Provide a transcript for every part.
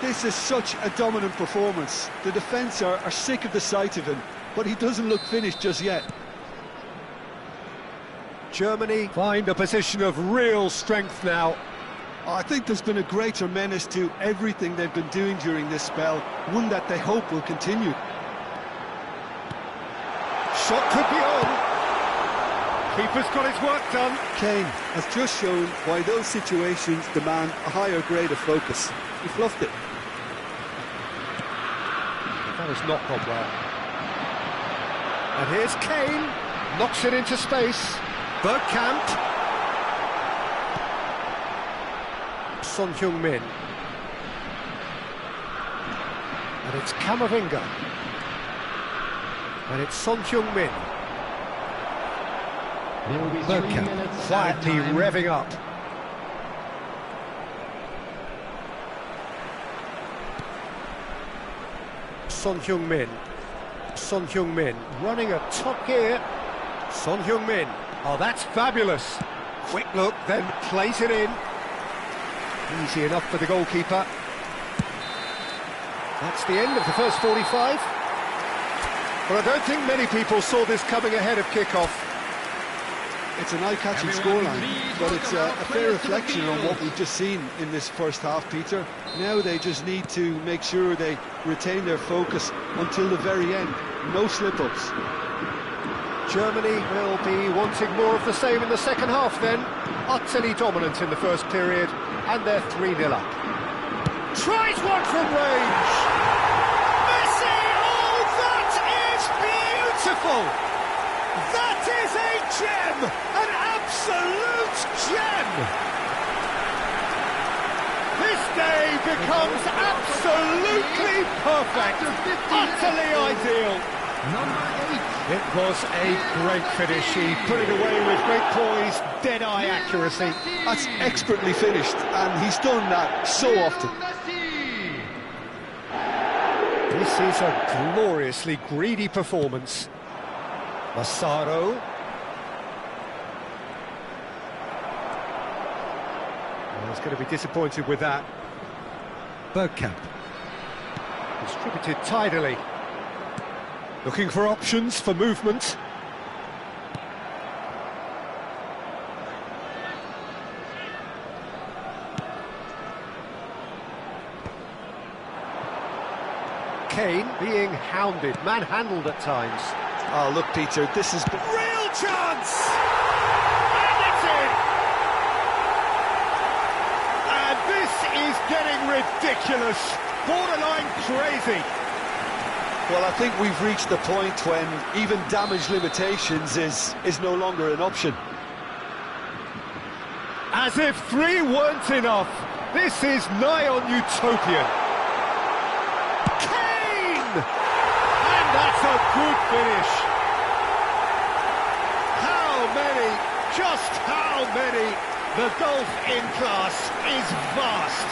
This is such a dominant performance. The defence are sick of the sight of him, but he doesn't look finished just yet. Germany find a position of real strength now. I think there's been a greater menace to everything they've been doing during this spell, one that they hope will continue. Shot could be on. Keeper's got his work done. Kane has just shown why those situations demand a higher grade of focus. He fluffed it. That has not gone well. And here's Kane. Knocks it into space. Bergkamp. Son Heung-min. And it's Camavinga. And it's Son Heung-min. Bergkamp quietly revving up. Son Heung-min. Son Heung-min running at top gear. Son Heung-min. Oh, that's fabulous. Quick look, then plays it in. Easy enough for the goalkeeper. That's the end of the first 45. But I don't think many people saw this coming ahead of kick-off. It's an eye-catching scoreline, but it's a fair reflection on what we've just seen in this first half, Peter. Now they just need to make sure they retain their focus until the very end. No slip-ups. Germany will be wanting more of the same in the second half then. Utterly dominant in the first period, and they're 3-0 up. Tries one from range! Messi! Oh, that is beautiful! That is a gem! An absolute gem! This day becomes absolutely perfect! Utterly ideal! It was a great finish. He put it away with great poise, dead-eye accuracy. That's expertly finished, and he's done that so often. This is a gloriously greedy performance. Massaro. Well, he's going to be disappointed with that. Bergkamp. Distributed tidily. Looking for options for movement. Kane being hounded, manhandled at times. Oh, look, Peter, this is... Real chance! And it's in! And this is getting ridiculous, borderline crazy. Well, I think we've reached the point when even damage limitations is no longer an option. As if 3 weren't enough, this is nigh on utopian. Kane! And that's a good finish. How many, just how many? The gulf in class is vast.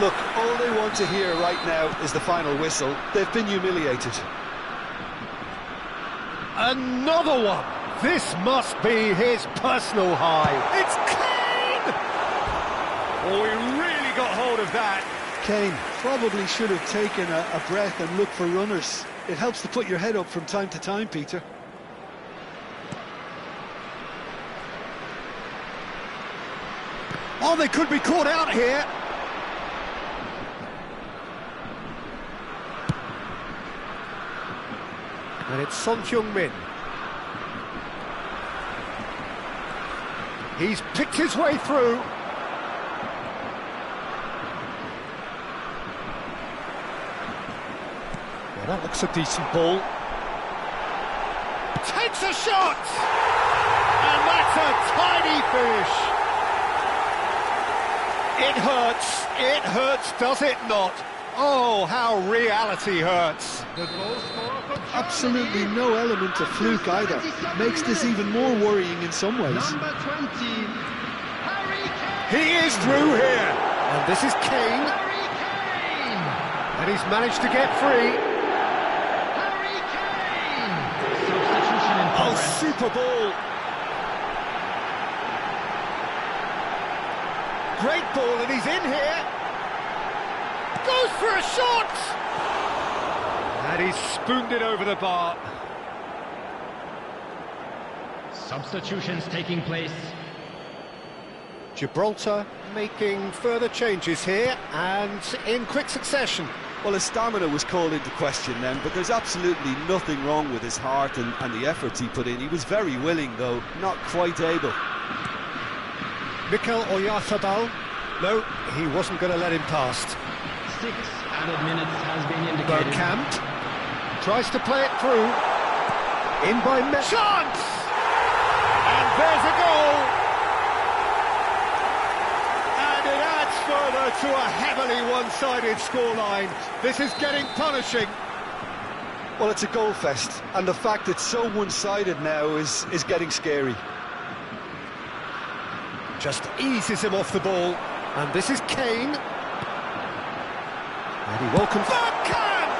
Look, all they want to hear right now is the final whistle. They've been humiliated. Another one! This must be his personal high. It's Kane! Oh, he really got hold of that. Kane probably should have taken a breath and looked for runners. It helps to put your head up from time to time, Peter. Oh, they could be caught out here. And it's Son Heung-min. He's picked his way through. Well, that looks a decent ball. Takes a shot! And that's a tiny finish. It hurts, does it not? Oh, how reality hurts. Absolutely no element of fluke either. Makes this even more worrying in some ways. He is through here. And this is Kane. And he's managed to get free. Oh, super ball. Great ball, and he's in here. goes for a shot! And he's spooned it over the bar. Substitutions taking place. Gibraltar making further changes here, and in quick succession. Well, his stamina was called into question then, but there's absolutely nothing wrong with his heart and the efforts he put in. He was very willing, though, not quite able. Mikel Oyarzabal, no, he wasn't going to let him past. 6 added minutes has been indicated. Bergkamp tries to play it through. In by chance! And there's a goal! And it adds further to a heavily one-sided scoreline. This is getting punishing. Well, it's a goal fest, and the fact it's so one-sided now is getting scary. Just eases him off the ball. And this is Kane. And he welcomes Bergkamp!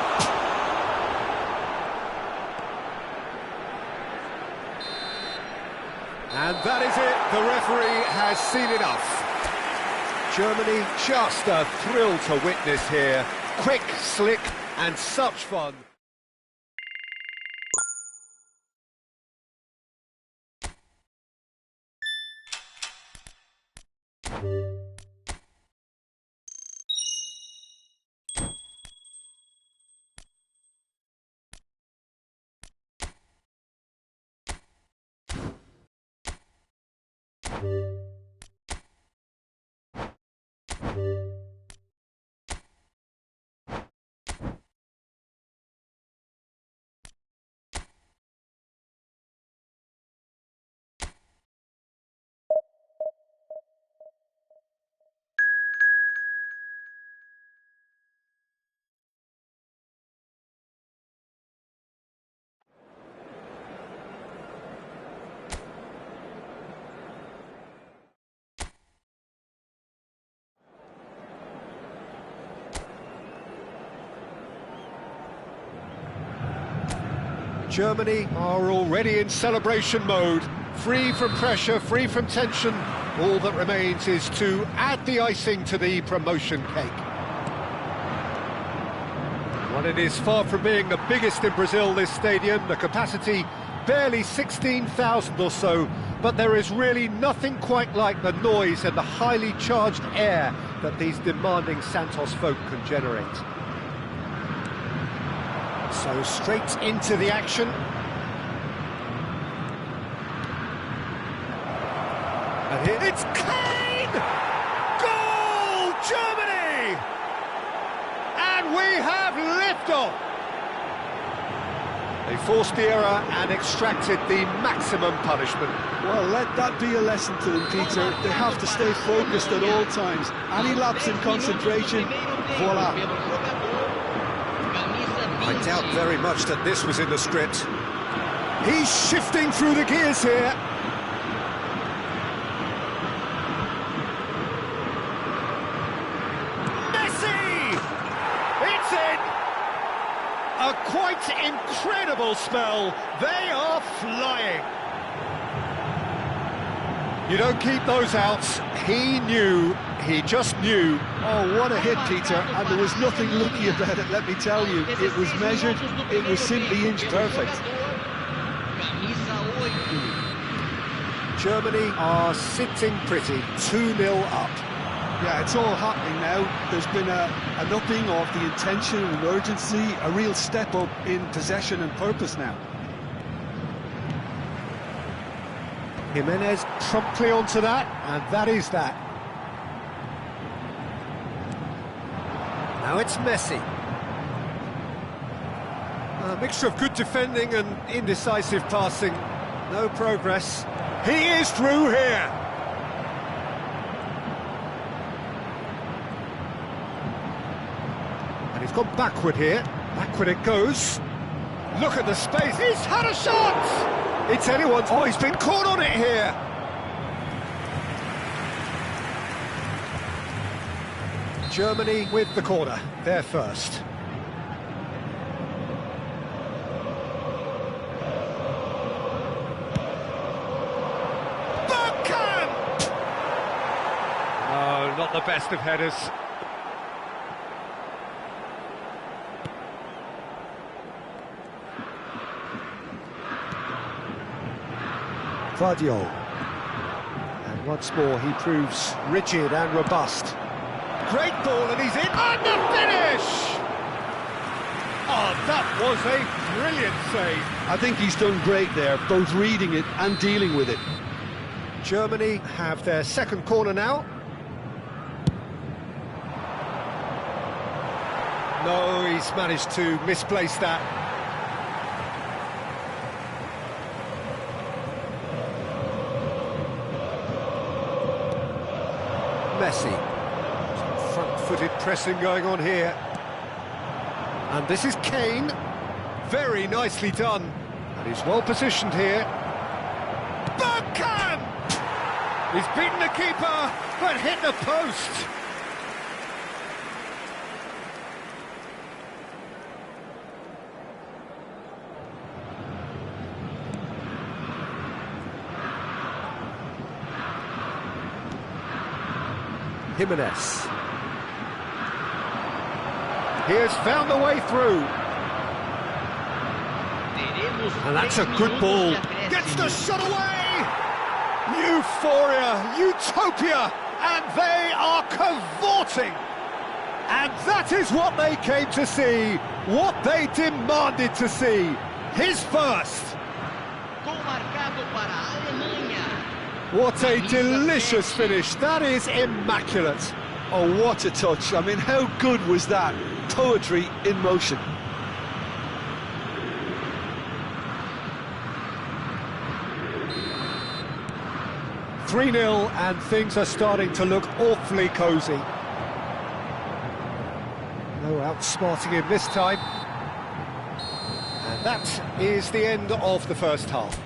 And that is it. The referee has seen enough. Germany, just a thrill to witness here. Quick, slick, and such fun. Germany are already in celebration mode, free from pressure, free from tension. All that remains is to add the icing to the promotion cake. Well, it is far from being the biggest in Brazil, this stadium. The capacity barely 16,000 or so, but there is really nothing quite like the noise and the highly charged air that these demanding Santos folk can generate. So straight into the action. And here it's Kane! Goal, Germany! And we have liftoff! They forced the error and extracted the maximum punishment. Well, let that be a lesson to them, Peter. They have to stay focused at all times. Any lapse in concentration, voila. I doubt very much that this was in the script. He's shifting through the gears here. Messi! It's in! A quite incredible spell. They are flying. You don't keep those outs. He knew. He just knew. Oh, what a hit, Peter, and there was nothing lucky about it, let me tell you. It was measured, it was simply inch perfect. Germany are sitting pretty, 2-0 up. Yeah, it's all happening now. There's been an upping of the intention and urgency, a real step up in possession and purpose now. Jimenez promptly onto that, and that is that. Now it's Messi. A mixture of good defending and indecisive passing. No progress. He is through here. And he's gone backward here. Backward it goes. Look at the space. He's had a shot! It's anyone's. Oh, he's been caught on it here. Germany with the corner. They're first. Bergkamp! Oh, not the best of headers. Vardiol. And once more he proves rigid and robust. Great ball and he's in, and the finish! Oh, that was a brilliant save. I think he's done great there, both reading it and dealing with it. Germany have their second corner now. No, he's managed to misplace that. Messi. Some front-footed pressing going on here. And this is Kane. Very nicely done. And he's well positioned here. Bergkamp! He's beaten the keeper, but hit the post. Jimenez. He has found the way through. And that's a good ball. Gets the shot away! Euphoria, utopia, and they are cavorting. And that is what they came to see, what they demanded to see. His first. What a delicious finish. That is immaculate. Oh, what a touch. I mean, how good was that? Poetry in motion. (3-0) and things are starting to look awfully cosy. No outsmarting him this time. And that is the end of the first half.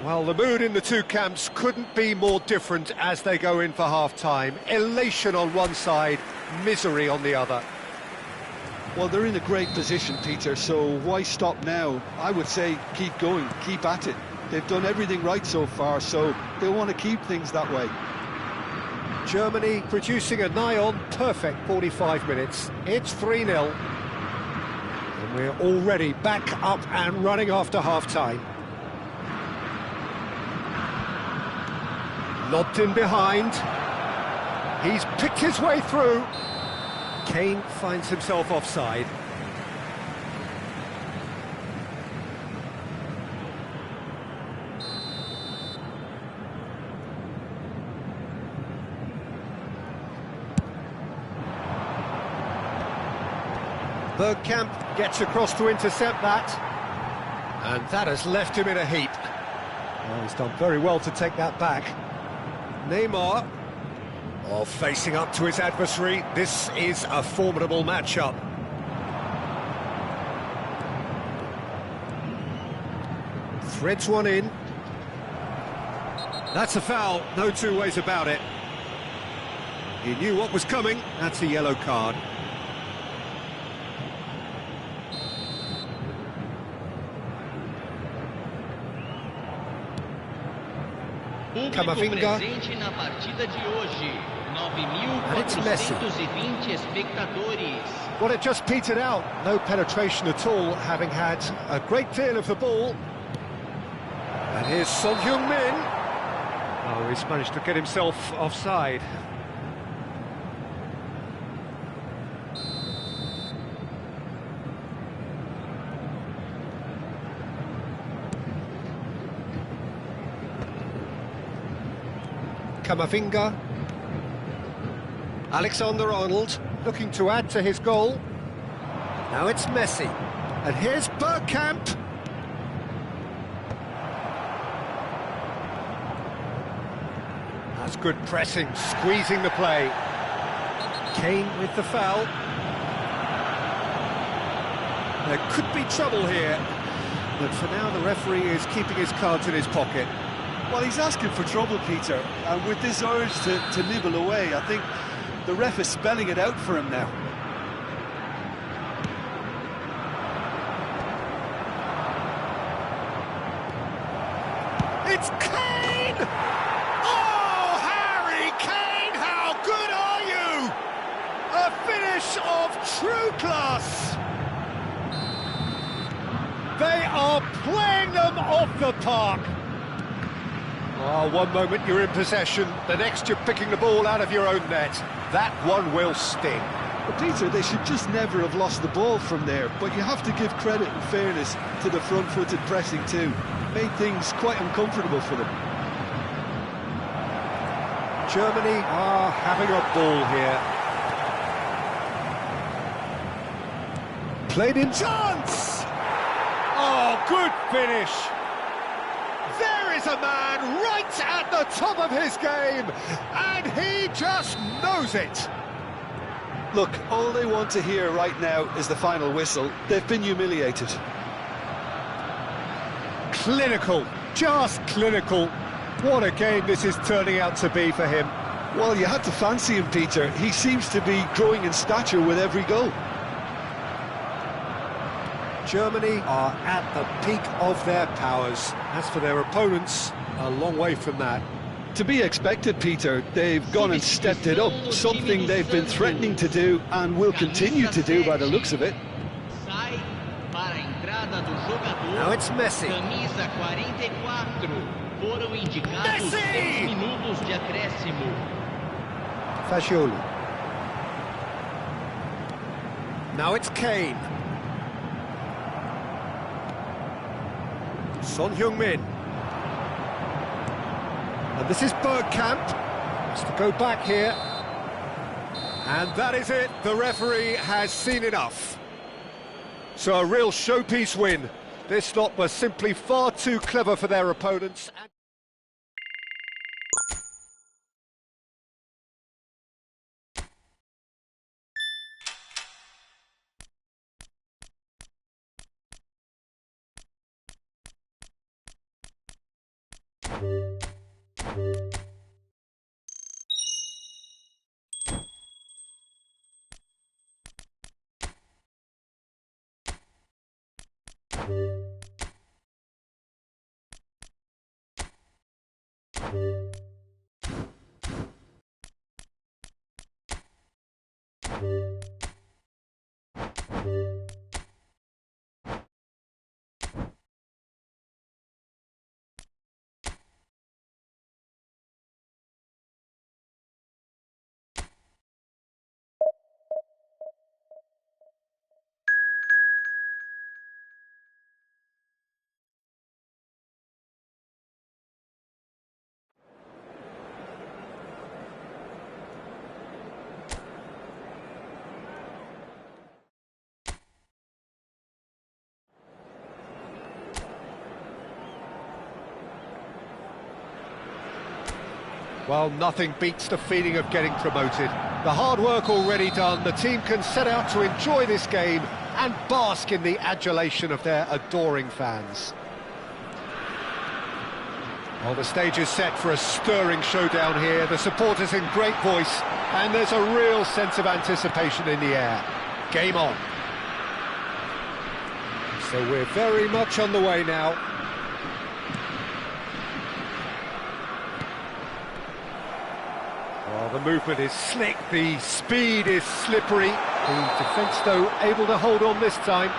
Well, the mood in the two camps couldn't be more different as they go in for half-time. Elation on one side, misery on the other. Well, they're in a great position, Peter, so why stop now? I would say keep going, keep at it. They've done everything right so far, so they want to keep things that way. Germany producing a nigh-on perfect 45 minutes. It's 3-0. And we're already back up and running after half-time. Lobbed in behind. He's picked his way through. Kane finds himself offside. Bergkamp gets across to intercept that. And that has left him in a heap. Well, he's done very well to take that back. Neymar, facing up to his adversary. This is a formidable matchup. Threads one in. That's a foul, no two ways about it. He knew what was coming, that's a yellow card. Camavinga. And it's Messi. Well, it just petered out. No penetration at all, having had a great deal of the ball. And here's Son Heung-min. Oh, he's managed to get himself offside. Camavinga. Alexander-Arnold looking to add to his goal. Now it's Messi. And here's Bergkamp. That's good pressing, squeezing the play. Kane with the foul. There could be trouble here, but for now the referee is keeping his cards in his pocket. Well, he's asking for trouble, Peter, and with this urge to nibble away, I think the ref is spelling it out for him now. It's Kane! Oh, Harry Kane, how good are you? A finish of true class. They are playing them off the park. Oh, one moment you're in possession, the next you're picking the ball out of your own net. That one will sting. But Peter, they should just never have lost the ball from there, but you have to give credit and fairness to the front-footed pressing too. Made things quite uncomfortable for them. Germany are having a ball here. Played in chance! Oh, good finish! There is a man right at the top of his game, and he just knows it! Look, all they want to hear right now is the final whistle. They've been humiliated. Clinical, just clinical. What a game this is turning out to be for him. Well, you had to fancy him, Peter. He seems to be growing in stature with every goal. Germany are at the peak of their powers. As for their opponents, a long way from that. To be expected, Peter. They've gone and stepped it up, something they've been threatening to do and will continue to do by the looks of it. Now it's Messi. Camisa 44. Foram indicados 10 minutos de acréscimo. Fagioli. Now it's Kane. Son Heung-min. And this is Bergkamp. Has to go back here. And that is it. The referee has seen enough. So a real showpiece win. This lot was simply far too clever for their opponents. Well, nothing beats the feeling of getting promoted. The hard work already done, the team can set out to enjoy this game and bask in the adulation of their adoring fans. Well, the stage is set for a stirring showdown here. The supporters in great voice, and there's a real sense of anticipation in the air. Game on. So we're very much on the way now. Well, the movement is slick, the speed is slippery. The defence, though, able to hold on this time.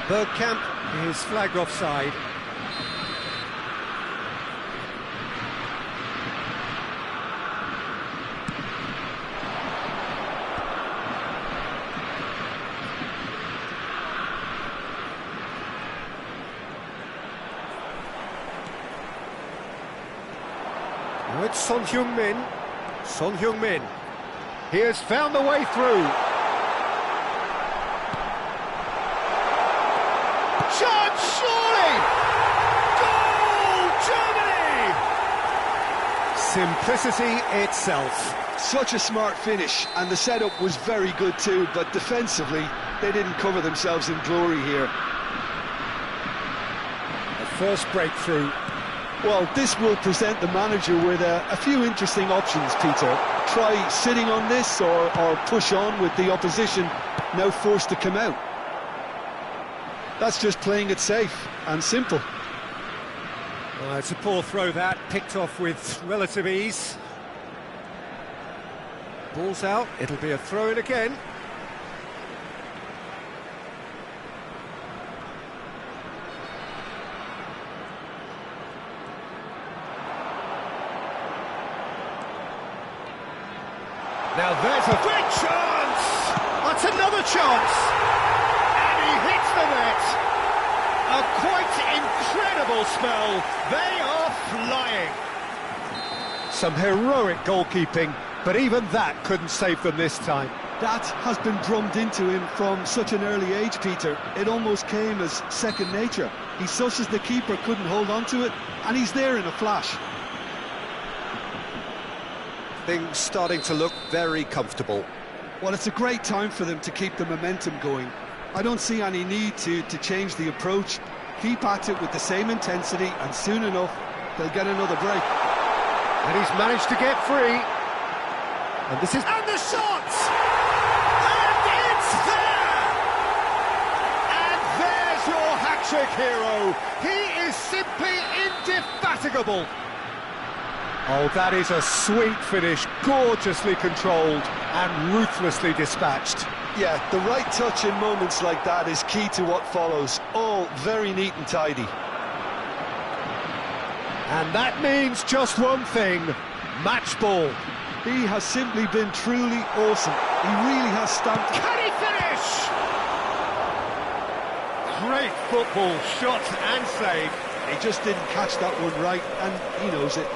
Bergkamp is flagged offside. Now it's Son Heung-min. Son Heung-min. He has found the way through. Chance, surely! Goal, Germany! Simplicity itself. Such a smart finish, and the setup was very good too, but defensively, they didn't cover themselves in glory here. The first breakthrough. Well, this will present the manager with a few interesting options, Peter. Try sitting on this or push on with the opposition now forced to come out. That's just playing it safe and simple. It's a poor throw that, picked off with relative ease. Ball's out, it'll be a throw-in again. Now there's a big chance! That's another chance! And he hits the net! A quite incredible spell. They are flying. Some heroic goalkeeping, but even that couldn't save them this time. That has been drummed into him from such an early age, Peter. It almost came as second nature. He susses the keeper, couldn't hold on to it, and he's there in a flash. Things starting to look very comfortable. Well, it's a great time for them to keep the momentum going. I don't see any need to change the approach. Keep at it with the same intensity, and soon enough, they'll get another break. And he's managed to get free. And this is... And the shot! And it's there! And there's your hat-trick hero. He is simply indefatigable. Oh, that is a sweet finish, gorgeously controlled and ruthlessly dispatched. Yeah, the right touch in moments like that is key to what follows. All very neat and tidy. And that means just one thing, match ball. He has simply been truly awesome. He really has stamped... Can he finish? Great football, shot and save. He just didn't catch that one right, and he knows it.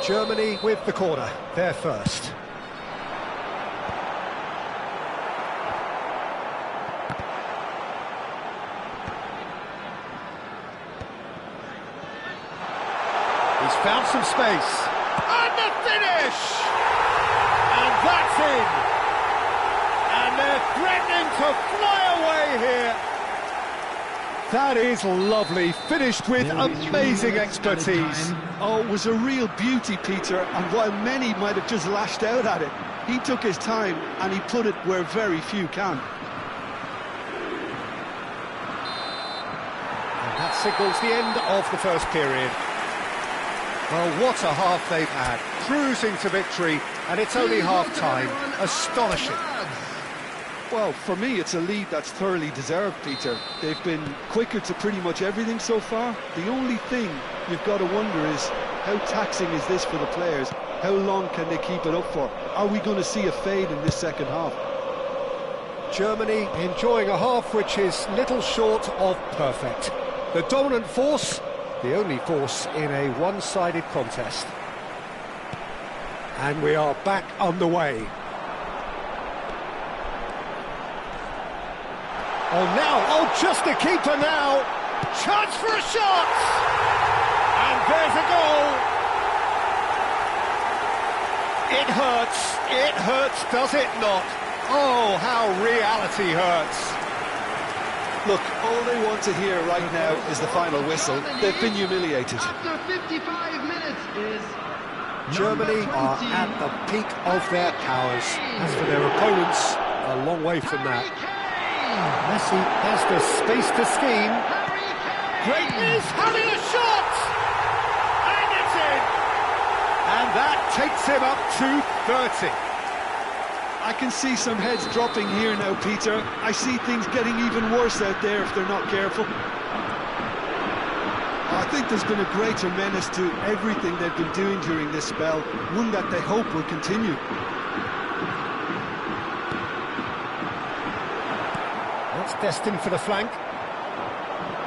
Germany with the corner, they're first. He's found some space. And the finish! And that's in! And they're threatening to fly away here. That is lovely, finished with amazing expertise. Oh, it was a real beauty, Peter, and while many might have just lashed out at it, he took his time and he put it where very few can. And that signals the end of the first period. Well, what a half they've had, cruising to victory, and it's only half-time. Astonishing. Well, for me, it's a lead that's thoroughly deserved, Peter. They've been quicker to pretty much everything so far. The only thing you've got to wonder is, how taxing is this for the players? How long can they keep it up for? Are we going to see a fade in this second half? Germany enjoying a half which is little short of perfect. The dominant force, the only force in a one-sided contest. And we are back underway. Oh, now, oh, just the keeper now. Chance for a shot! And there's a goal. It hurts, does it not? Oh, how reality hurts. Look, all they want to hear right now is the final whistle. They've been humiliated. After 55 minutes is... Germany are at the peak of their powers. As for their opponents, a long way from that. Messi has the space to scheme. Greatness having a shot! And it's in! And that takes him up to 30. I can see some heads dropping here now, Peter. I see things getting even worse out there if they're not careful. I think there's been a greater menace to everything they've been doing during this spell, one that they hope will continue. That's destined for the flank.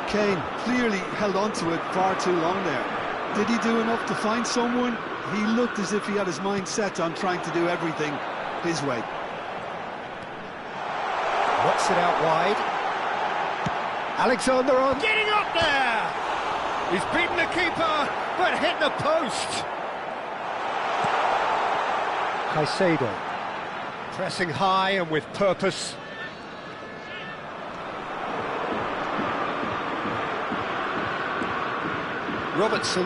Kane clearly held on to it far too long there. Did he do enough to find someone? He looked as if he had his mind set on trying to do everything his way. Knocks it out wide. Alexander on. Getting up there! He's beaten the keeper, but hit the post. Caicedo. Pressing high and with purpose. Robertson.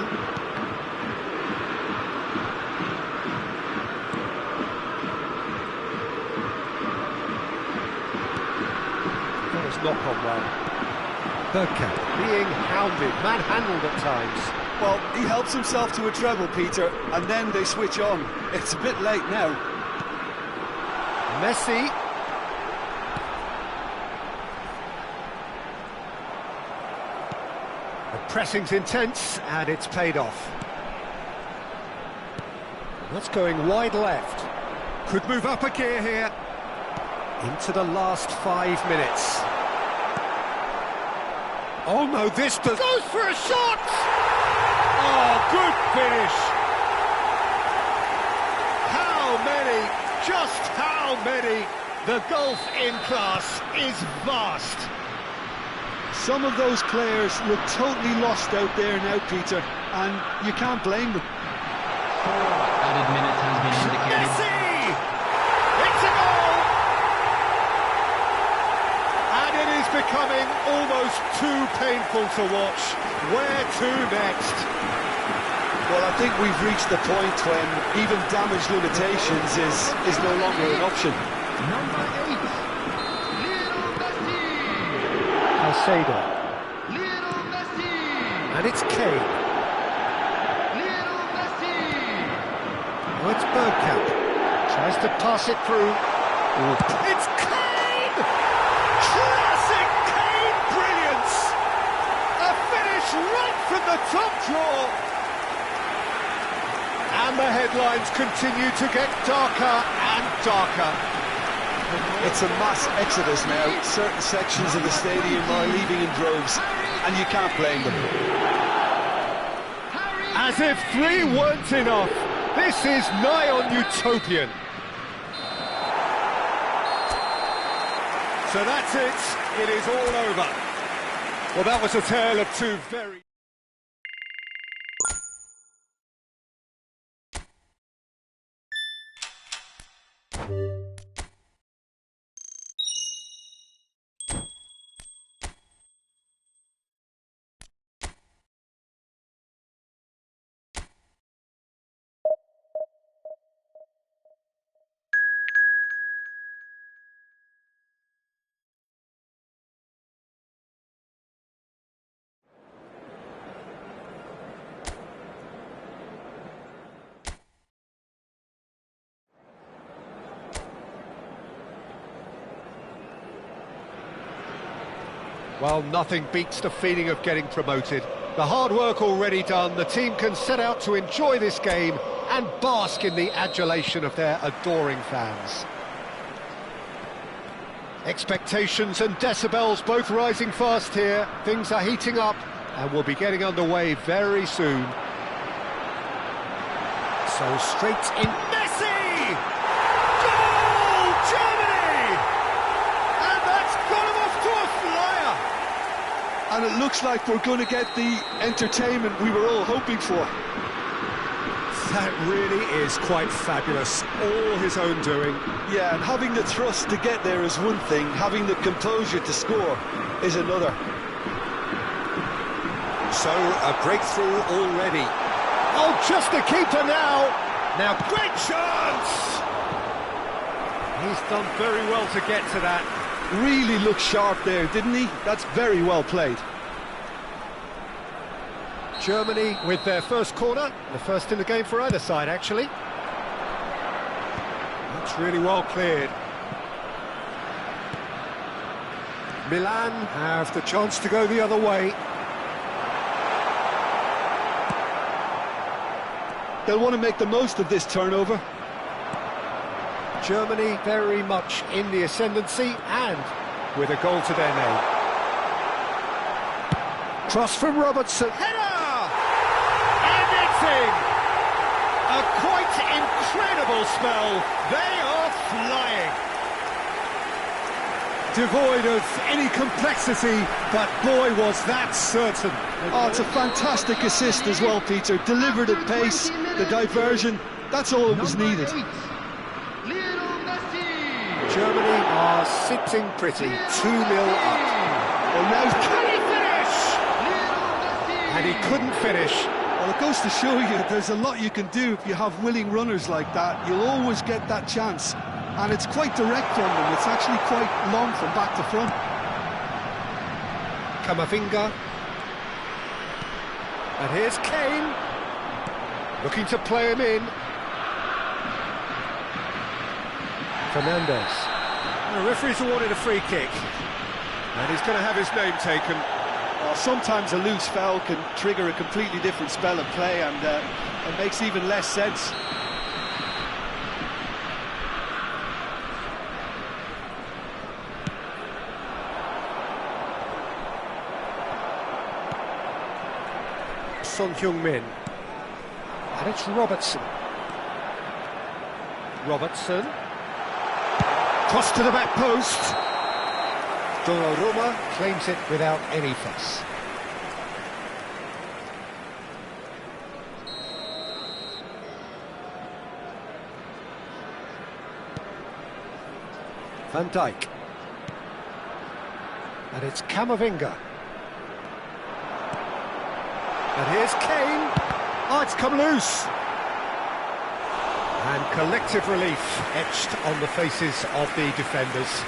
That has not gone well. Bergkamp being hounded, manhandled at times. Well, he helps himself to a treble, Peter, and then they switch on. It's a bit late now. Messi. The pressing's intense, and it's paid off. That's going wide left. Could move up a gear here. Into the last 5 minutes. Oh no, this does... Goes for a shot! Oh, good finish! How many? Just how many? The gulf in class is vast. Some of those players look totally lost out there now, Peter, and you can't blame them. 4 added minutes has been indicated. Messi! It's a goal! And it is becoming almost too painful to watch. Where to next? Well, I think we've reached the point when even damage limitations is no longer an option. Number 8, Lionel Messi. Caicedo. Lionel Messi. And it's Kane. Lionel Messi. Oh, it's Bergkamp. Tries to pass it through. It's Kane! Classic Kane brilliance! A finish right from the top drawer. And the headlines continue to get darker and darker. It's a mass exodus now. Certain sections of the stadium are leaving in droves, and you can't blame them. As if 3 weren't enough, this is nigh on utopian. So that's it. It is all over. Well, that was a tale of two very... Well, nothing beats the feeling of getting promoted. The hard work already done, the team can set out to enjoy this game and bask in the adulation of their adoring fans. Expectations and decibels both rising fast here. Things are heating up and we'll be getting underway very soon. So straight in... Messi! Goal! Germany! And that's got him off to a flyer! And it looks like we're going to get the entertainment we were all hoping for. That really is quite fabulous, all his own doing. Yeah, and having the thrust to get there is one thing, having the composure to score is another. So, a breakthrough already. Oh, just the keeper now! Now, great chance! He's done very well to get to that. Really looked sharp there, didn't he? That's very well played. Germany with their first corner, the first in the game for either side, actually. That's really well cleared. Milan have the chance to go the other way. They'll want to make the most of this turnover. Germany very much in the ascendancy and with a goal to their name. Cross from Robertson. Header! And it's in! A quite incredible spell. They are flying. Devoid of any complexity, but boy, was that certain. Oh, it's a fantastic assist as well, Peter. Delivered at pace, the diversion, that's all that was needed. Germany are sitting pretty, 2-0 up. Well, now Can he finish? And he couldn't finish. well, it goes to show you there's a lot you can do if you have willing runners like that. You'll always get that chance. And it's quite direct from them. It's actually quite long from back to front. Camavinga. And here's Kane. Looking to play him in. Fernandes. The referee's awarded a free kick. And he's going to have his name taken. Sometimes a loose foul can trigger a completely different spell of play, and it makes even less sense. Son Heung-min. And it's Robertson. Robertson. Cross to the back post. Donnarumma claims it without any fuss. Van Dijk. And it's Camavinga. And here's Kane. Oh, it's come loose. And collective relief etched on the faces of the defenders.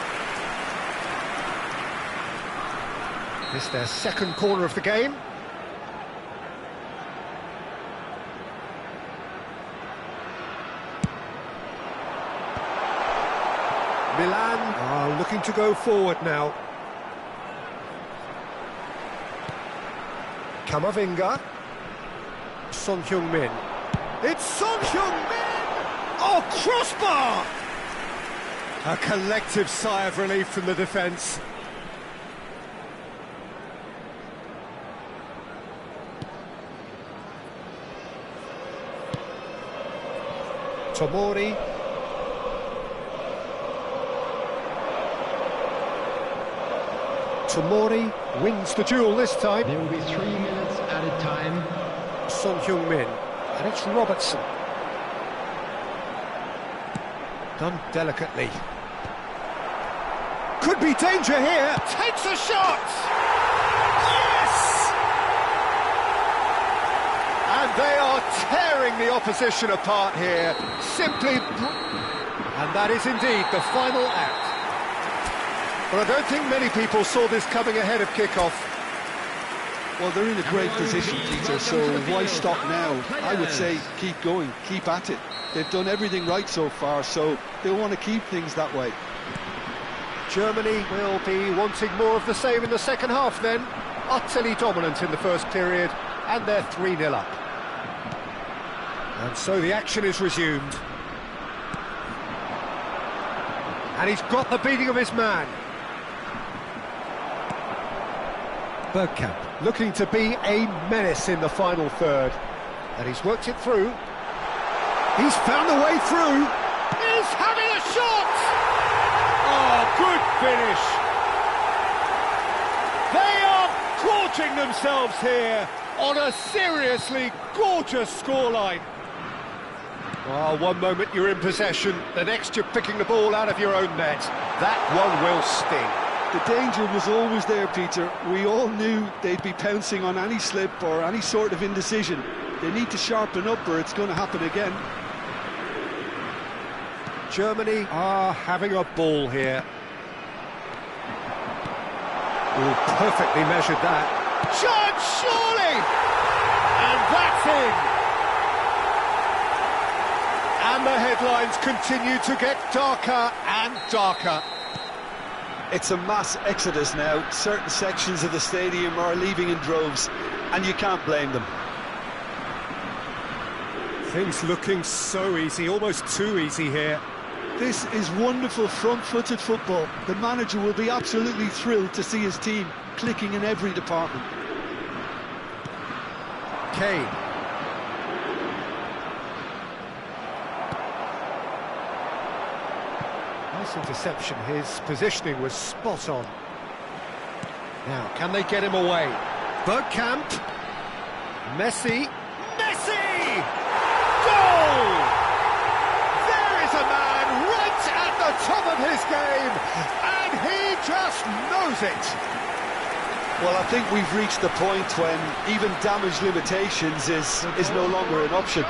It's their second corner of the game. Milan are looking to go forward now. Camavinga. Son Heung-min. It's Son Heung-min! Oh, crossbar! A collective sigh of relief from the defence. Tomori. Tomori wins the duel this time. There will be 3 minutes added time. Son Heung-min, and it's Robertson. Done delicately. Could be danger here. Takes a shot! Yes! And they are tearing the opposition apart here. Simply... And that is indeed the final act. But I don't think many people saw this coming ahead of kick-off. Well, they're in a great position, Peter, so why stop now? I would say keep going, keep at it. They've done everything right so far, so they'll want to keep things that way. Germany will be wanting more of the same in the second half then. Utterly dominant in the first period, and they're 3-0 up. And so the action is resumed. And he's got the beating of his man. Bergkamp looking to be a menace in the final third. And he's worked it through. He's found a way through. He's having a shot! Oh, good finish. They are gorging themselves here on a seriously gorgeous scoreline. Oh, one moment you're in possession, the next you're picking the ball out of your own net. That one will sting. The danger was always there, Peter. We all knew they'd be pouncing on any slip or any sort of indecision. They need to sharpen up or it's going to happen again. Germany are having a ball here. Oh, perfectly measured that. Chance, surely! And that's in! And the headlines continue to get darker and darker. It's a mass exodus now. Certain sections of the stadium are leaving in droves, and you can't blame them. Things looking so easy, almost too easy here. This is wonderful front-footed football. The manager will be absolutely thrilled to see his team clicking in every department. Kane. Nice interception, his positioning was spot on. Now, can they get him away? Bergkamp. Messi. Messi! Goal! There is a man right at the top of his game, and he just knows it. Well, I think we've reached the point when even damage limitations is no longer an option.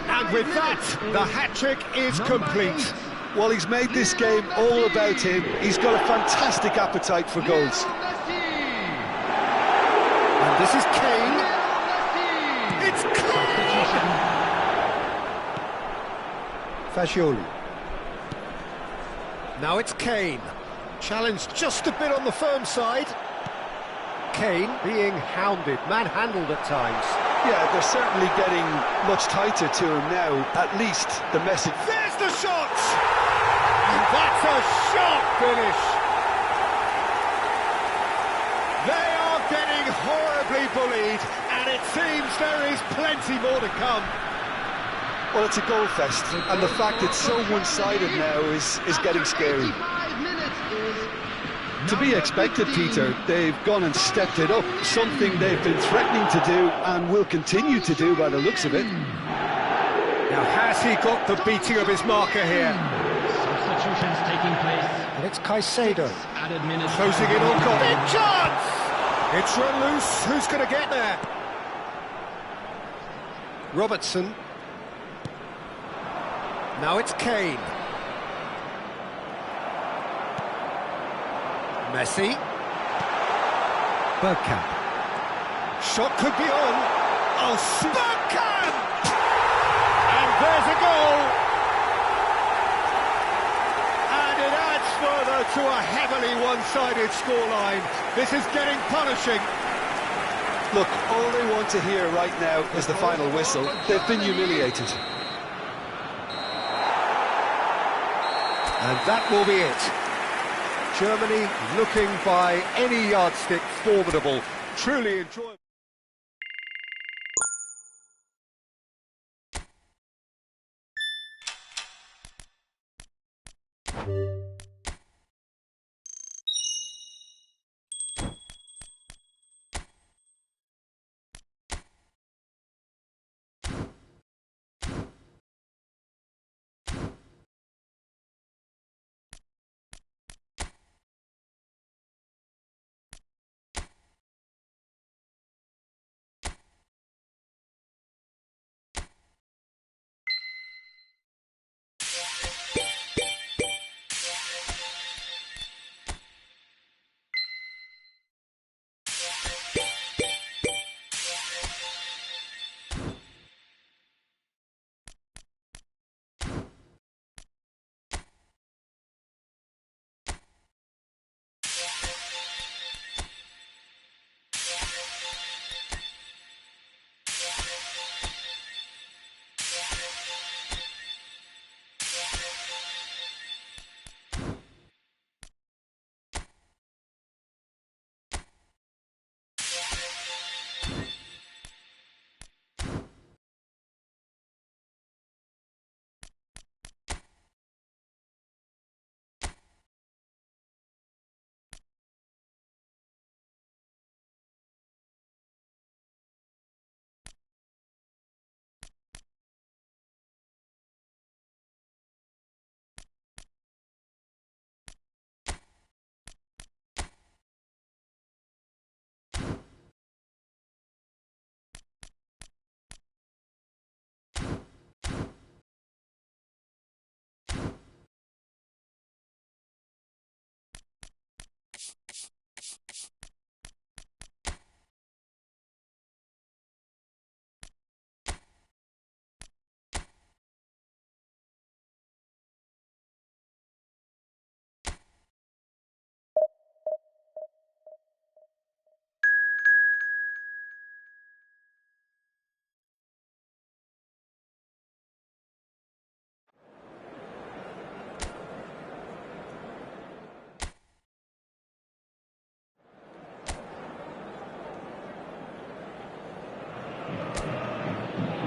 And with that, the hat-trick is complete. Well, he's made this game all about him. He's got a fantastic appetite for goals. And this is Kane. It's Kane! Fagioli. Now it's Kane. Challenged just a bit on the firm side. Kane being hounded, manhandled at times. Yeah, they're certainly getting much tighter to him now. At least the message... There's the shot! And that's a sharp finish! They are getting horribly bullied, and it seems there is plenty more to come. Well, it's a goal fest, and the fact it's so one-sided now is getting scary. To be expected, Peter. They've gone and stepped it up, something they've been threatening to do and will continue to do by the looks of it. Now, has he got the beating of his marker here? Substitutions taking place. And it's Caicedo. Added minutes. Closing in on goal. Big chance! It's run loose. Who's going to get there? Robertson. Now it's Kane. Messi. Bergkamp. Shot could be on. Oh, Bergkamp! And there's a goal! And it adds further to a heavily one-sided scoreline. This is getting punishing. Look, all they want to hear right now is the final whistle. They've been humiliated. And that will be it. Germany looking by any yardstick formidable. Truly enjoyable.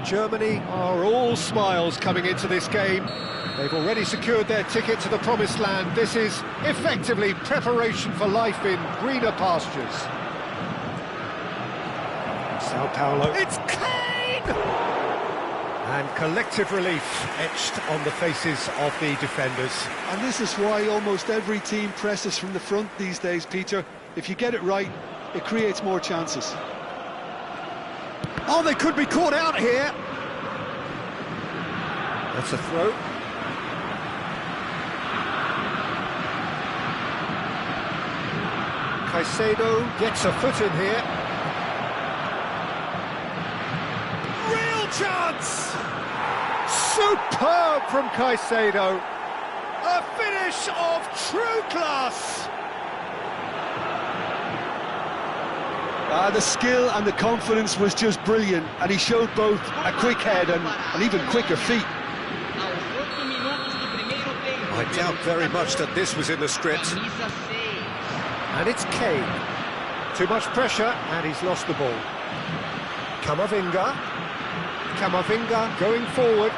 Germany are all smiles coming into this game. They've already secured their ticket to the promised land. This is effectively preparation for life in greener pastures. Sao Paulo. It's Kane! And collective relief etched on the faces of the defenders. And this is why almost every team presses from the front these days, Peter. If you get it right, it creates more chances. Oh, they could be caught out here. That's a throw. Caicedo gets a foot in here. Real chance! Superb from Caicedo. A finish of true class. The skill and the confidence was just brilliant, and he showed both a quick head and even quicker feet. I doubt very much that this was in the script. And it's Kane. Too much pressure, and he's lost the ball. Camavinga. Camavinga going forward.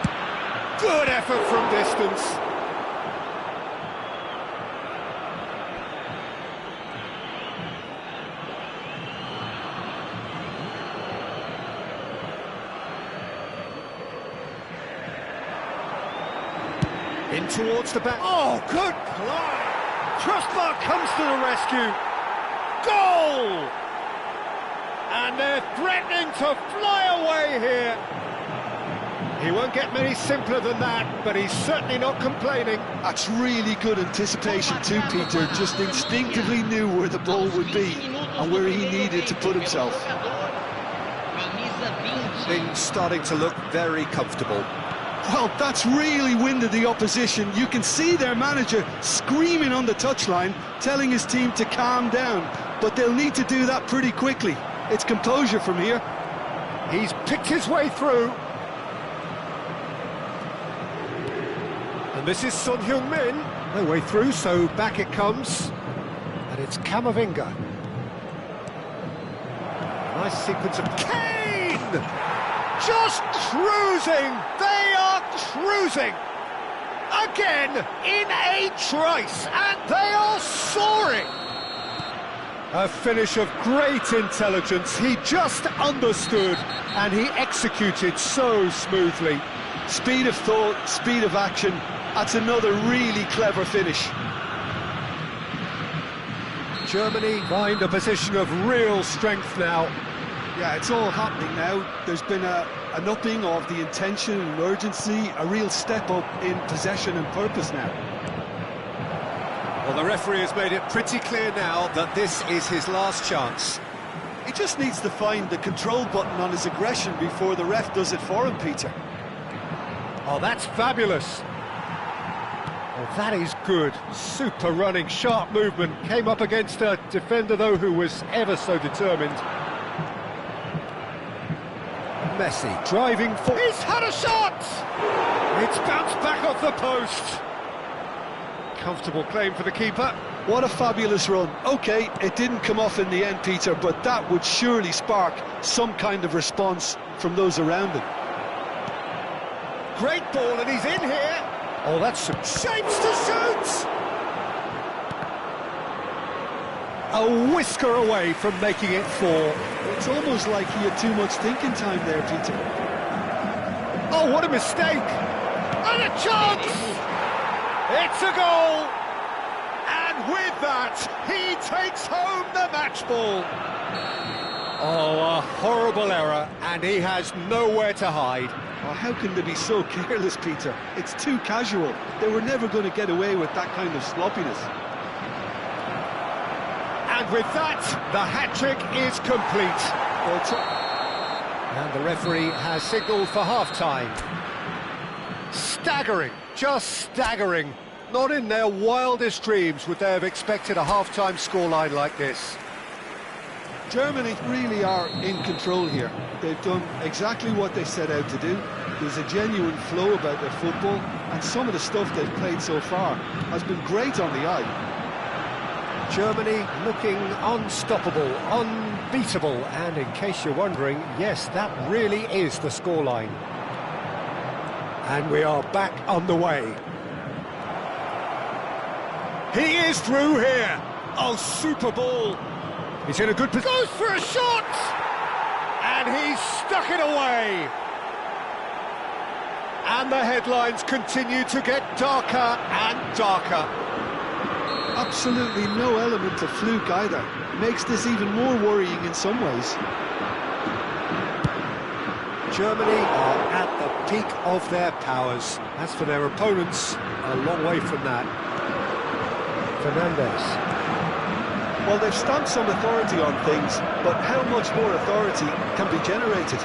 Good effort from distance. In towards the back. Oh, good play! Crossbar comes to the rescue. Goal! And they're threatening to fly away here. He won't get many simpler than that, but he's certainly not complaining. That's really good anticipation too, Peter. Just instinctively knew where the ball would be and where he needed to put himself. Things starting to look very comfortable. Well, that's really winded the opposition. You can see their manager screaming on the touchline, telling his team to calm down. But they'll need to do that pretty quickly. It's composure from here. He's picked his way through. And this is Son Heung-min. No way through, so back it comes. And it's Camavinga. Nice sequence of... Kane! Just cruising! They are cruising! Again, in a trice, and they are soaring! A finish of great intelligence. He just understood, and he executed so smoothly. Speed of thought, speed of action. That's another really clever finish. Germany find a position of real strength now. Yeah, it's all happening now. There's been an upping of the intention and urgency, a real step up in possession and purpose now. Well, the referee has made it pretty clear now that this is his last chance. He just needs to find the control button on his aggression before the ref does it for him, Peter. Oh, that's fabulous. Oh, that is good. Super running, sharp movement. Came up against a defender, though, who was ever so determined. Messi driving for... He's had a shot! It's bounced back off the post. Comfortable claim for the keeper. What a fabulous run. OK, it didn't come off in the end, Peter, but that would surely spark some kind of response from those around him. Great ball, and he's in here. Oh, that's some shapes to shoot! A whisker away from making it 4. It's almost like he had too much thinking time there, Peter. Oh, what a mistake! And a chance! It's a goal! And with that, he takes home the match ball. Oh, a horrible error, and he has nowhere to hide. Oh, how can they be so careless, Peter? It's too casual. They were never going to get away with that kind of sloppiness. And with that, the hat-trick is complete. And the referee has signalled for half-time. Staggering, just staggering. Not in their wildest dreams would they have expected a half-time scoreline like this. Germany really are in control here. They've done exactly what they set out to do. There's a genuine flow about their football, and some of the stuff they've played so far has been great on the eye. Germany looking unstoppable, unbeatable, and in case you're wondering, yes, that really is the scoreline. And we are back on the way. He is through here. Oh, super ball. He's in a good position. Goes for a shot! And he's stuck it away. And the headlines continue to get darker and darker. Absolutely no element of fluke either. Makes this even more worrying in some ways. Germany are at the peak of their powers. As for their opponents, a long way from that. Fernandes. Well, they've stamped some authority on things, but how much more authority can be generated?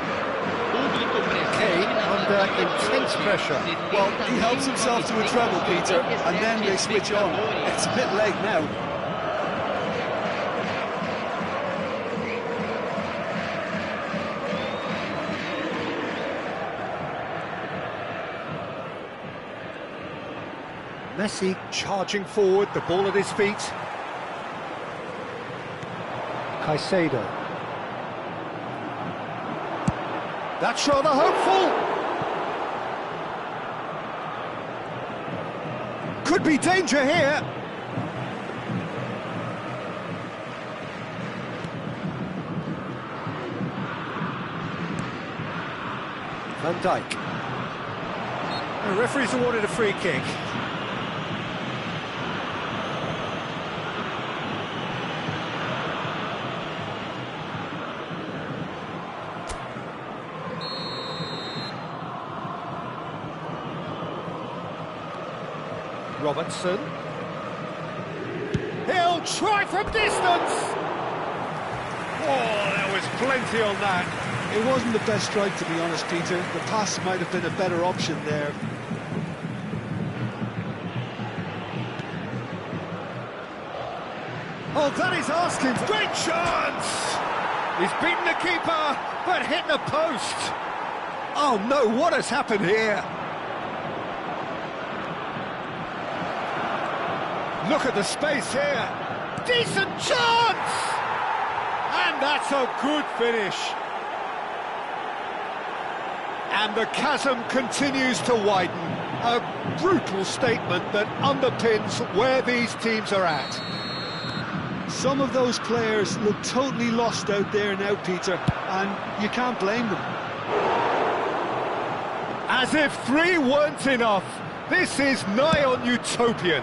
Kane under intense pressure. Well, he helps himself to a treble, Peter, and then they switch on. It's a bit late now. Messi charging forward, the ball at his feet. Caicedo. That's rather hopeful. Could be danger here. Van Dijk. The referee's awarded a free kick. Robertson. He'll try from distance. Oh, there was plenty on that. It wasn't the best strike, to be honest, Peter. The pass might have been a better option there. Oh, that is asking. Great chance! He's beaten the keeper, but hit the post. Oh no, what has happened here? Look at the space here. Decent chance! And that's a good finish. And the chasm continues to widen. A brutal statement that underpins where these teams are at. Some of those players look totally lost out there now, Peter, and you can't blame them. As if 3 weren't enough, this is nigh on utopian.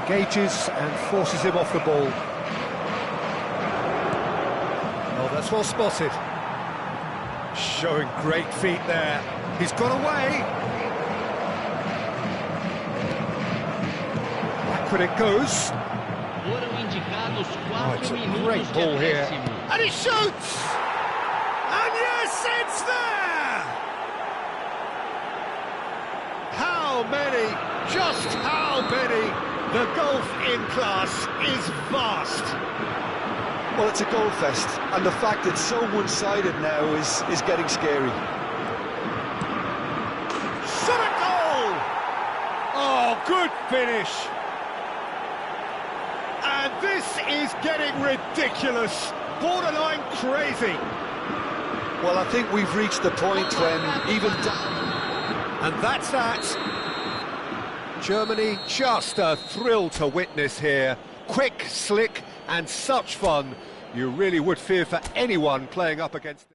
Engages and forces him off the ball. Oh, that's well spotted. Showing great feet there. He's got away. Backward it goes. Oh, it's a great ball here. And he shoots! And yes, it's there! How many? Just how many? The golf in class is vast. Well, it's a goal fest, and the fact it's so one-sided now is getting scary. Shot a goal! Oh, good finish. And this is getting ridiculous, borderline crazy. Well, I think we've reached the point when even... And that's that. Germany, just a thrill to witness here. Quick, slick, and such fun. You really would fear for anyone playing up against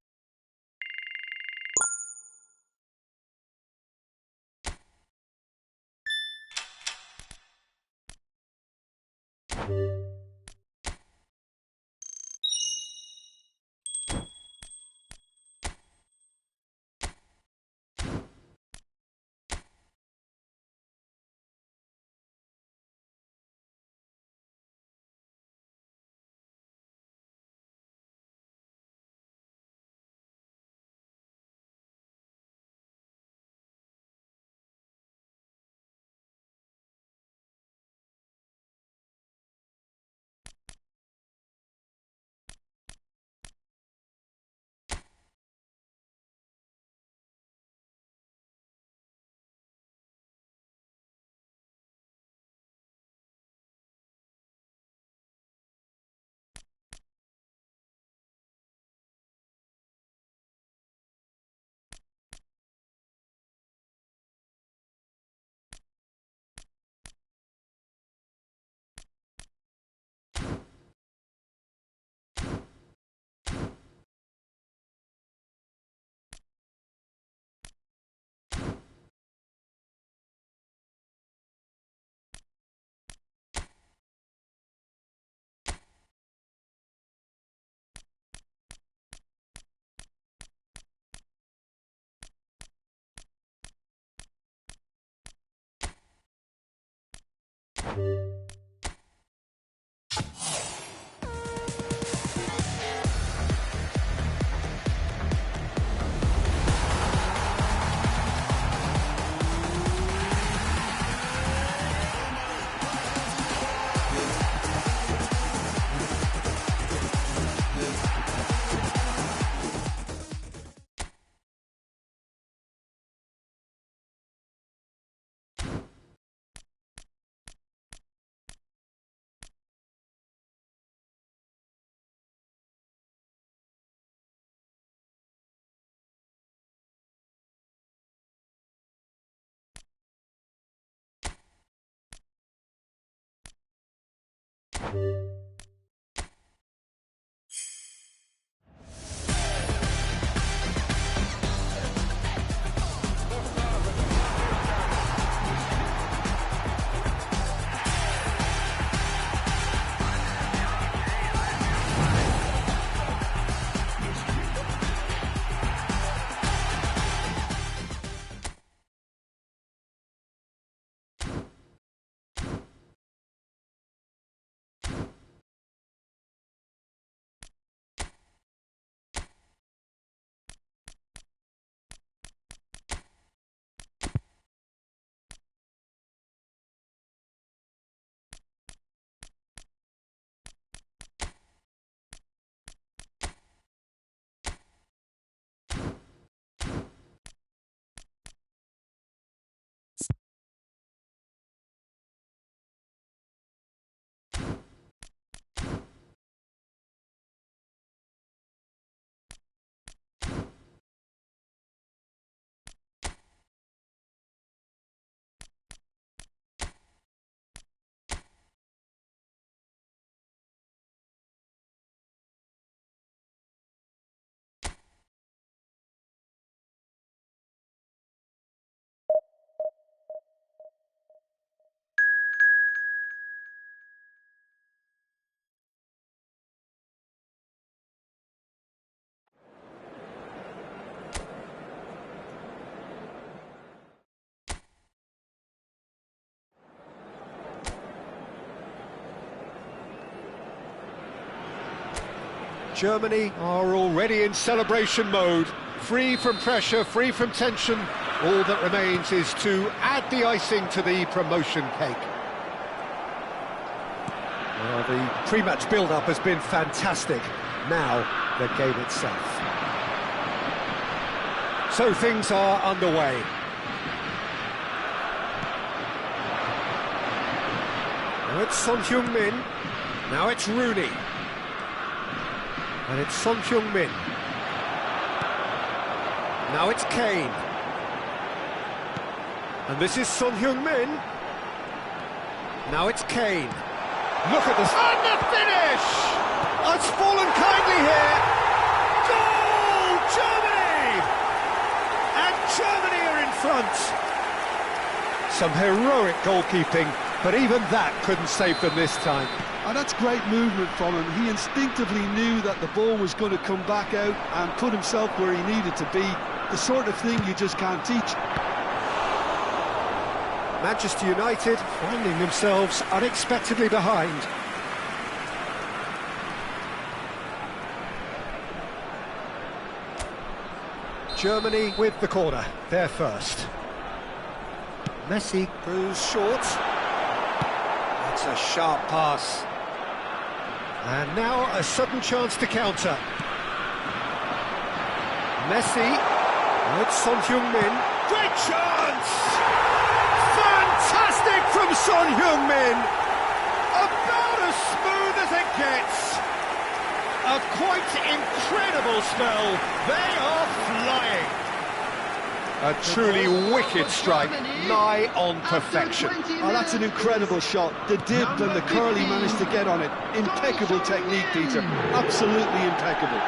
Germany are already in celebration mode, free from pressure, free from tension. All that remains is to add the icing to the promotion cake. Well, the pre-match build-up has been fantastic. Now, the game itself. So things are underway. Now it's Son Heung-min. Now it's Rooney. And it's Son Heung-min. Now it's Kane. And this is Son Heung-min. Now it's Kane. Look at this. And the finish! It's fallen kindly here. Goal! Germany! And Germany are in front. Some heroic goalkeeping, but even that couldn't save them this time. And that's great movement from him. He instinctively knew that the ball was going to come back out and put himself where he needed to be. The sort of thing you just can't teach. Manchester United finding themselves unexpectedly behind. Germany with the corner, they're first. Messi goes short. That's a sharp pass. And now a sudden chance to counter. Messi, it's Son Heung-min. Great chance! Fantastic from Son Heung-min! About as smooth as it gets. A quite incredible spell. They are flying. A truly wicked strike, nigh on perfection. Oh, that's an incredible shot. The dip and the curl he managed to get on it. Impeccable technique, Peter. Absolutely impeccable.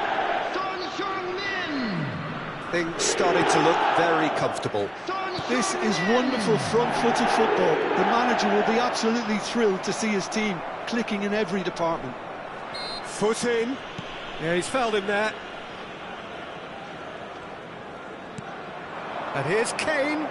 Things starting to look very comfortable. This is wonderful front-footed football. The manager will be absolutely thrilled to see his team clicking in every department. Foot in. Yeah, he's fouled him there. And here's Kane.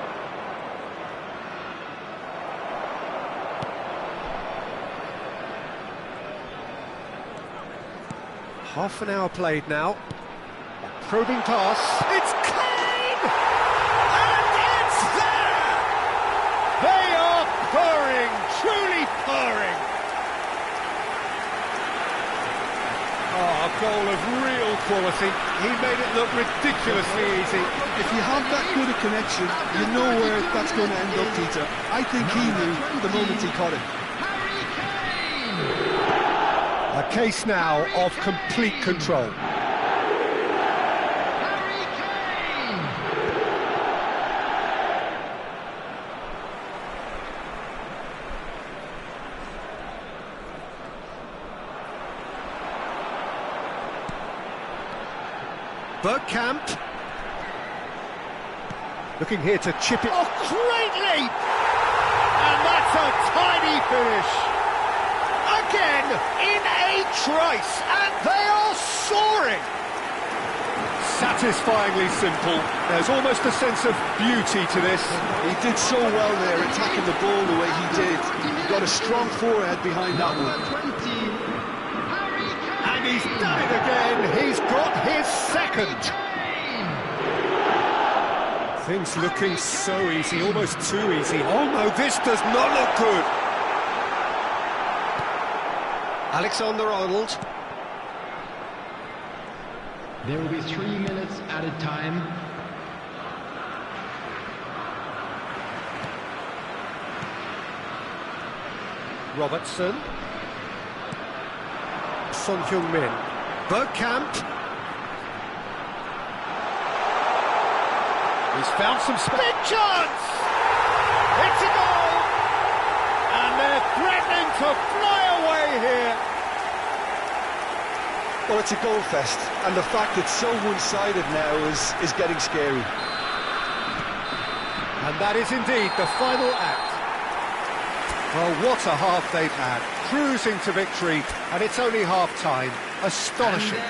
Half an hour played now. Probing pass. It's Kane! And it's there! They are purring, truly purring. Oh, a goal of real quality. He made it look ridiculously easy. If you have that good a connection, you know where that's going to end up, Peter. I think he knew the moment he caught it. A case now of complete control. Bergkamp. Looking here to chip it. Oh, great leap! And that's a tiny finish. Again, in a trice, and they are soaring. Satisfyingly simple. There's almost a sense of beauty to this. He did so well there, attacking the ball the way he did. He got a strong forehead behind that one. And he's done it again. He's got his second. Things looking so easy, almost too easy. Oh no, this does not look good. Alexander-Arnold. There will be 3 minutes added time. Robertson. Son Heung-min. Bergkamp. He's found some big chance! It's a goal! And they're threatening to fly away here. Well, it's a goal fest, and the fact it's so one-sided now is getting scary. And that is indeed the final act. Well, what a half they've had. Cruising to victory, and it's only half-time. Astonishing.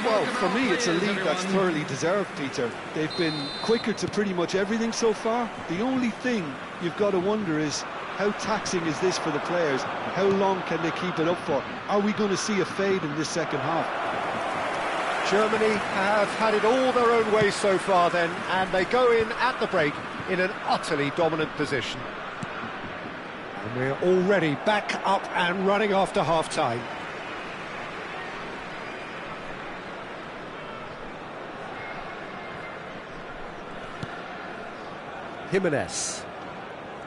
Well, for me, it's a lead that's thoroughly deserved, Peter. They've been quicker to pretty much everything so far. The only thing you've got to wonder is, how taxing is this for the players? How long can they keep it up for? Are we going to see a fade in this second half? Germany have had it all their own way so far then, and they go in at the break in an utterly dominant position. And we're already back up and running after half-time. Jimenez.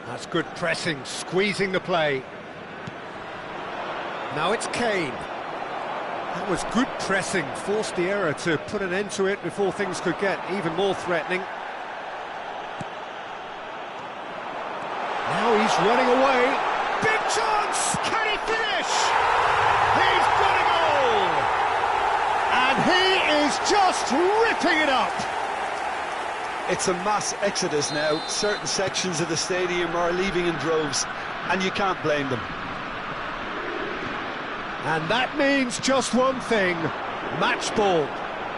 That's good pressing, squeezing the play. Now it's Kane. That was good pressing, forced the error to put an end to it before things could get even more threatening. Now he's running away. Big chance! Can he finish? He's got a goal! And he is just ripping it up! It's a mass exodus now. Certain sections of the stadium are leaving in droves, and you can't blame them. And that means just one thing, match ball.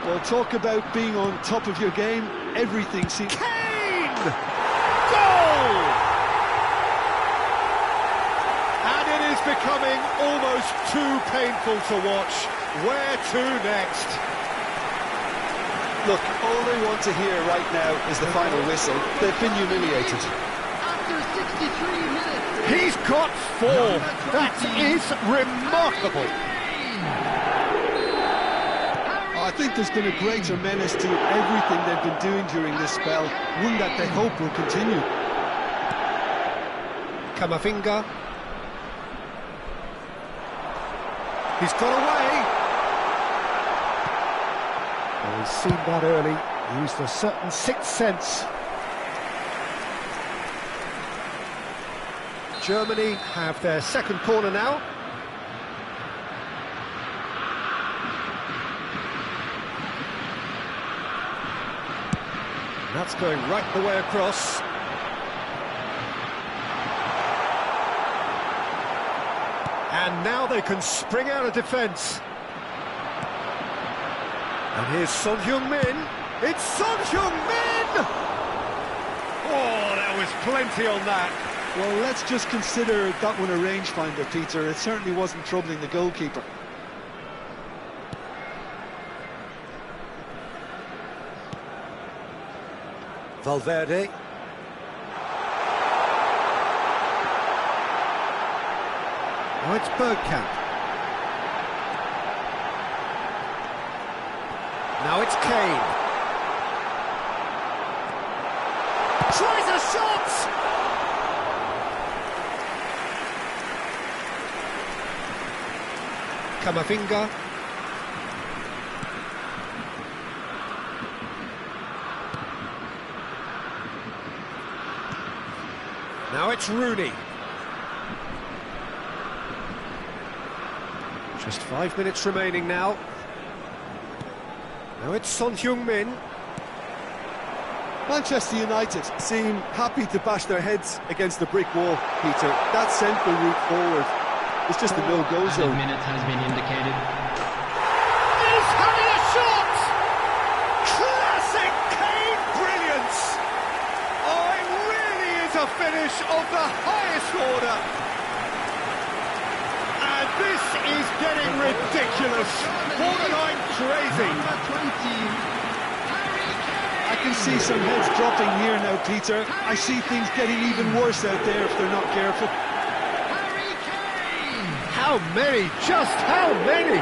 Well, talk about being on top of your game. Everything seems... Kane! Goal! And it is becoming almost too painful to watch. Where to next? Look, all they want to hear right now is the final whistle. They've been humiliated. After 63 minutes... He's got 4. That is remarkable. I think there's been a greater menace to everything they've been doing during this spell, one that they hope will continue. Camavinga. He's got away. Well, he's seen that early, used a certain sixth sense. Germany have their second corner now. And that's going right the way across. And now they can spring out of defence. And here's Son Heung-min. It's Son Heung-min! Oh, there was plenty on that. Well, let's just consider that one a rangefinder, Peter. It certainly wasn't troubling the goalkeeper. Valverde. Now it's Bergkamp. Now it's Kane. Tries a shot! Camavinga. Now it's Rooney. Just 5 minutes remaining now. Now it's Son Heung-min. Manchester United seem happy to bash their heads against the brick wall, Peter. That central route forward is just a no-go Added zone. minutes has been indicated. He's having a shot! Classic Kane brilliance! Oh, it really is a finish of the highest order. And this is getting ridiculous. Borderline crazy. Number 20. I can see some heads dropping here now, Peter. I see things getting even worse out there if they're not careful. Harry Kane. How many? Just how many?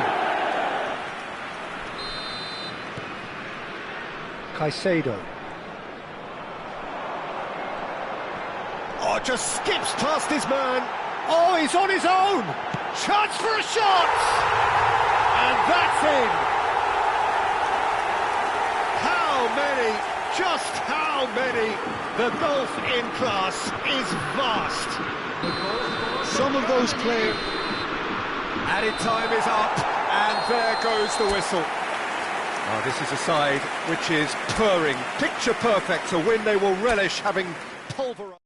Caicedo. Oh, just skips past his man. Oh, he's on his own. Chance for a shot. And that's in. How many? Just how many? The gulf in class is vast. Some of those players... Added time is up, and there goes the whistle. Oh, this is a side which is purring, picture perfect, a win they will relish having pulverized.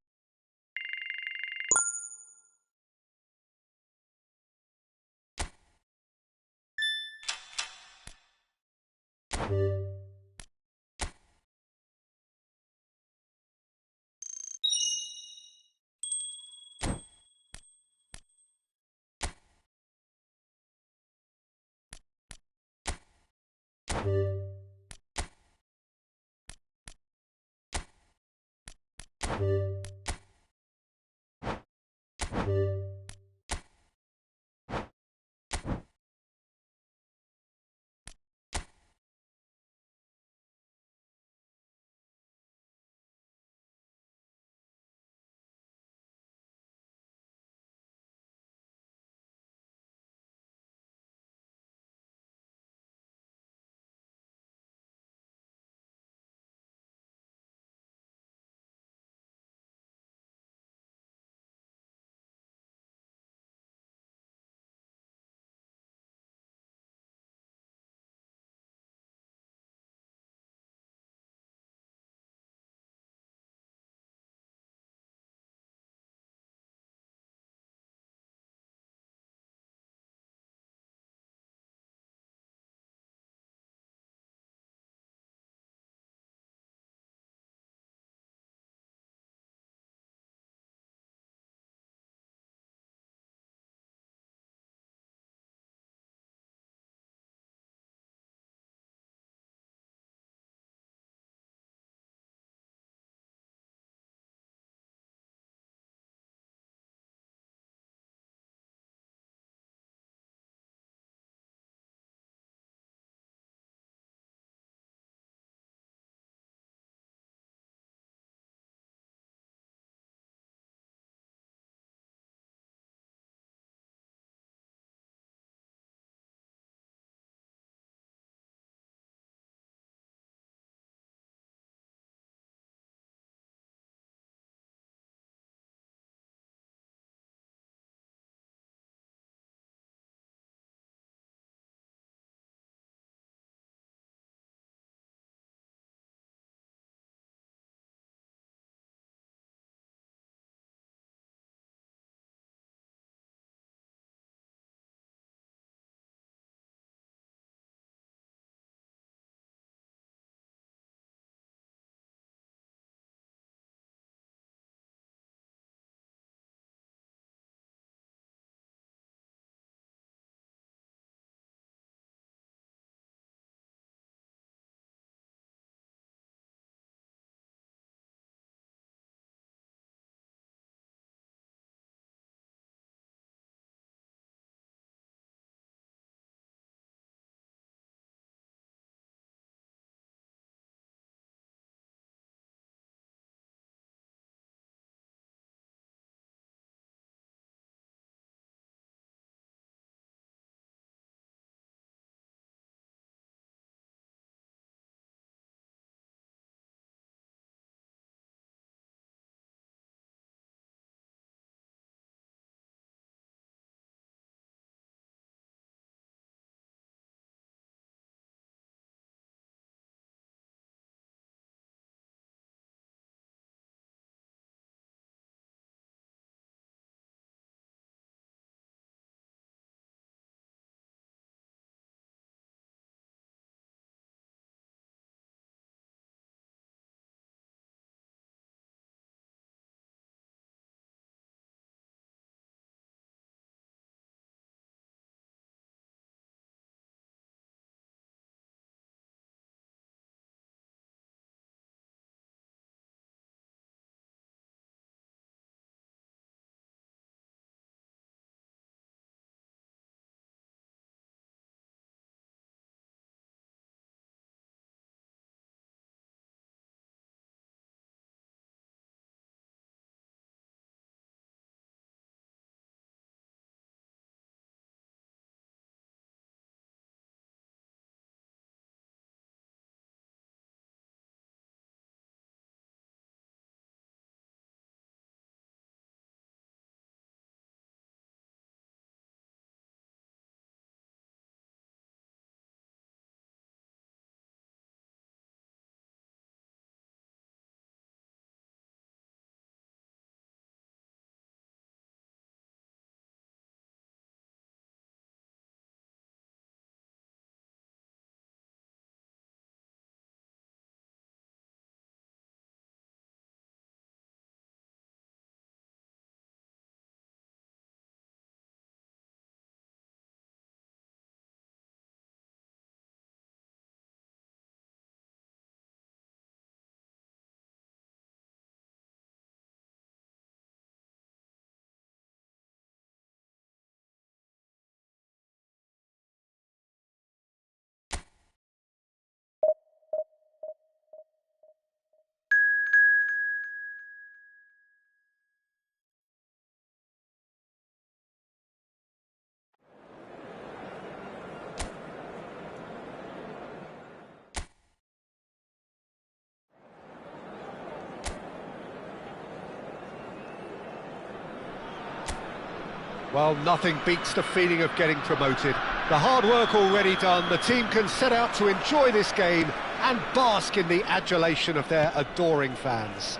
Well, nothing beats the feeling of getting promoted. The hard work already done, the team can set out to enjoy this game and bask in the adulation of their adoring fans.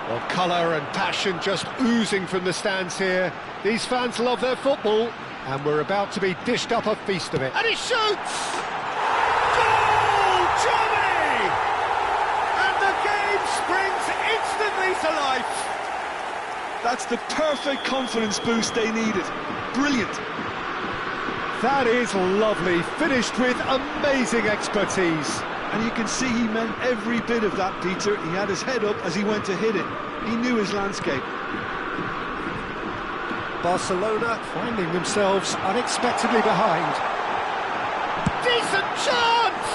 Well, colour and passion just oozing from the stands here. These fans love their football, and we're about to be dished up a feast of it. And he shoots! Goal! Germany! And the game springs instantly to life. That's the perfect confidence boost they needed. Brilliant. That is lovely, finished with amazing expertise. And you can see he meant every bit of that, Peter. He had his head up as he went to hit it. He knew his landscape. Barcelona finding themselves unexpectedly behind. Decent chance!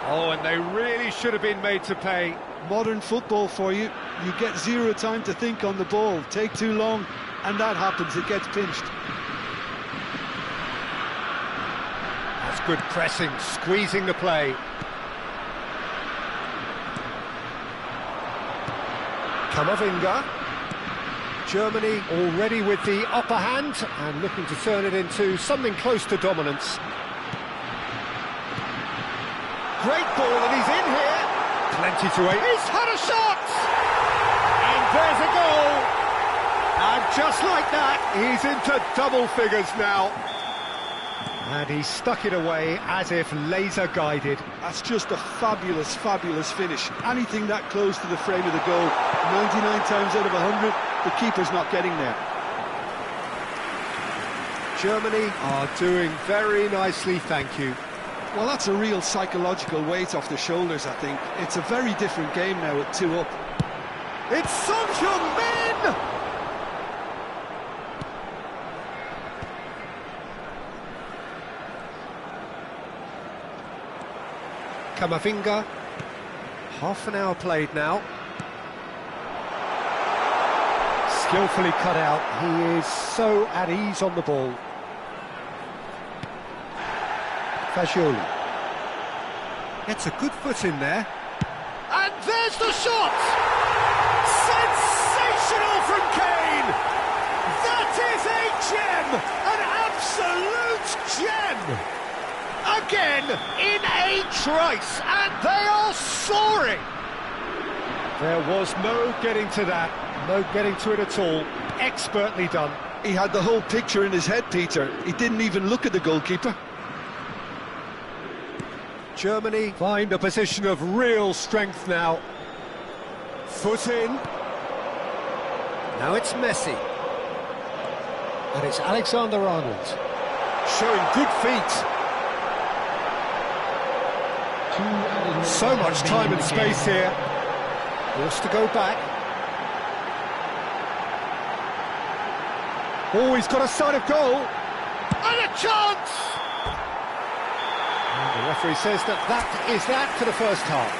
Oh, and they really should have been made to pay. Modern football for you. You get zero time to think on the ball. Take too long, and that happens. It gets pinched. That's good pressing, squeezing the play. Camavinga. Germany already with the upper hand and looking to turn it into something close to dominance. Great ball, and he's in here. Plenty to aim. He's had a shot! And there's a goal! And just like that, he's into double figures now. And he stuck it away as if laser-guided. That's just a fabulous, fabulous finish. Anything that close to the frame of the goal, 99 times out of 100, the keeper's not getting there. Germany are doing very nicely, thank you. Well, that's a real psychological weight off the shoulders, I think. It's a very different game now at 2 up. It's Son Heung-min! Camavinga. Half an hour played now. Skillfully cut out. He is so at ease on the ball. Fagioli gets a good foot in there. And there's the shot! Sensational from Kane! That is a gem! An absolute gem! Again, in a trice, and they are soaring! There was no getting to that, no getting to it at all. Expertly done. He had the whole picture in his head, Peter. He didn't even look at the goalkeeper. Germany find a position of real strength now. Foot in. Now it's Messi. And it's Alexander-Arnold. Showing good feet. So much time and space here. Forced to go back. Oh, he's got a sight of goal. And a chance! The referee says that is that for the first half.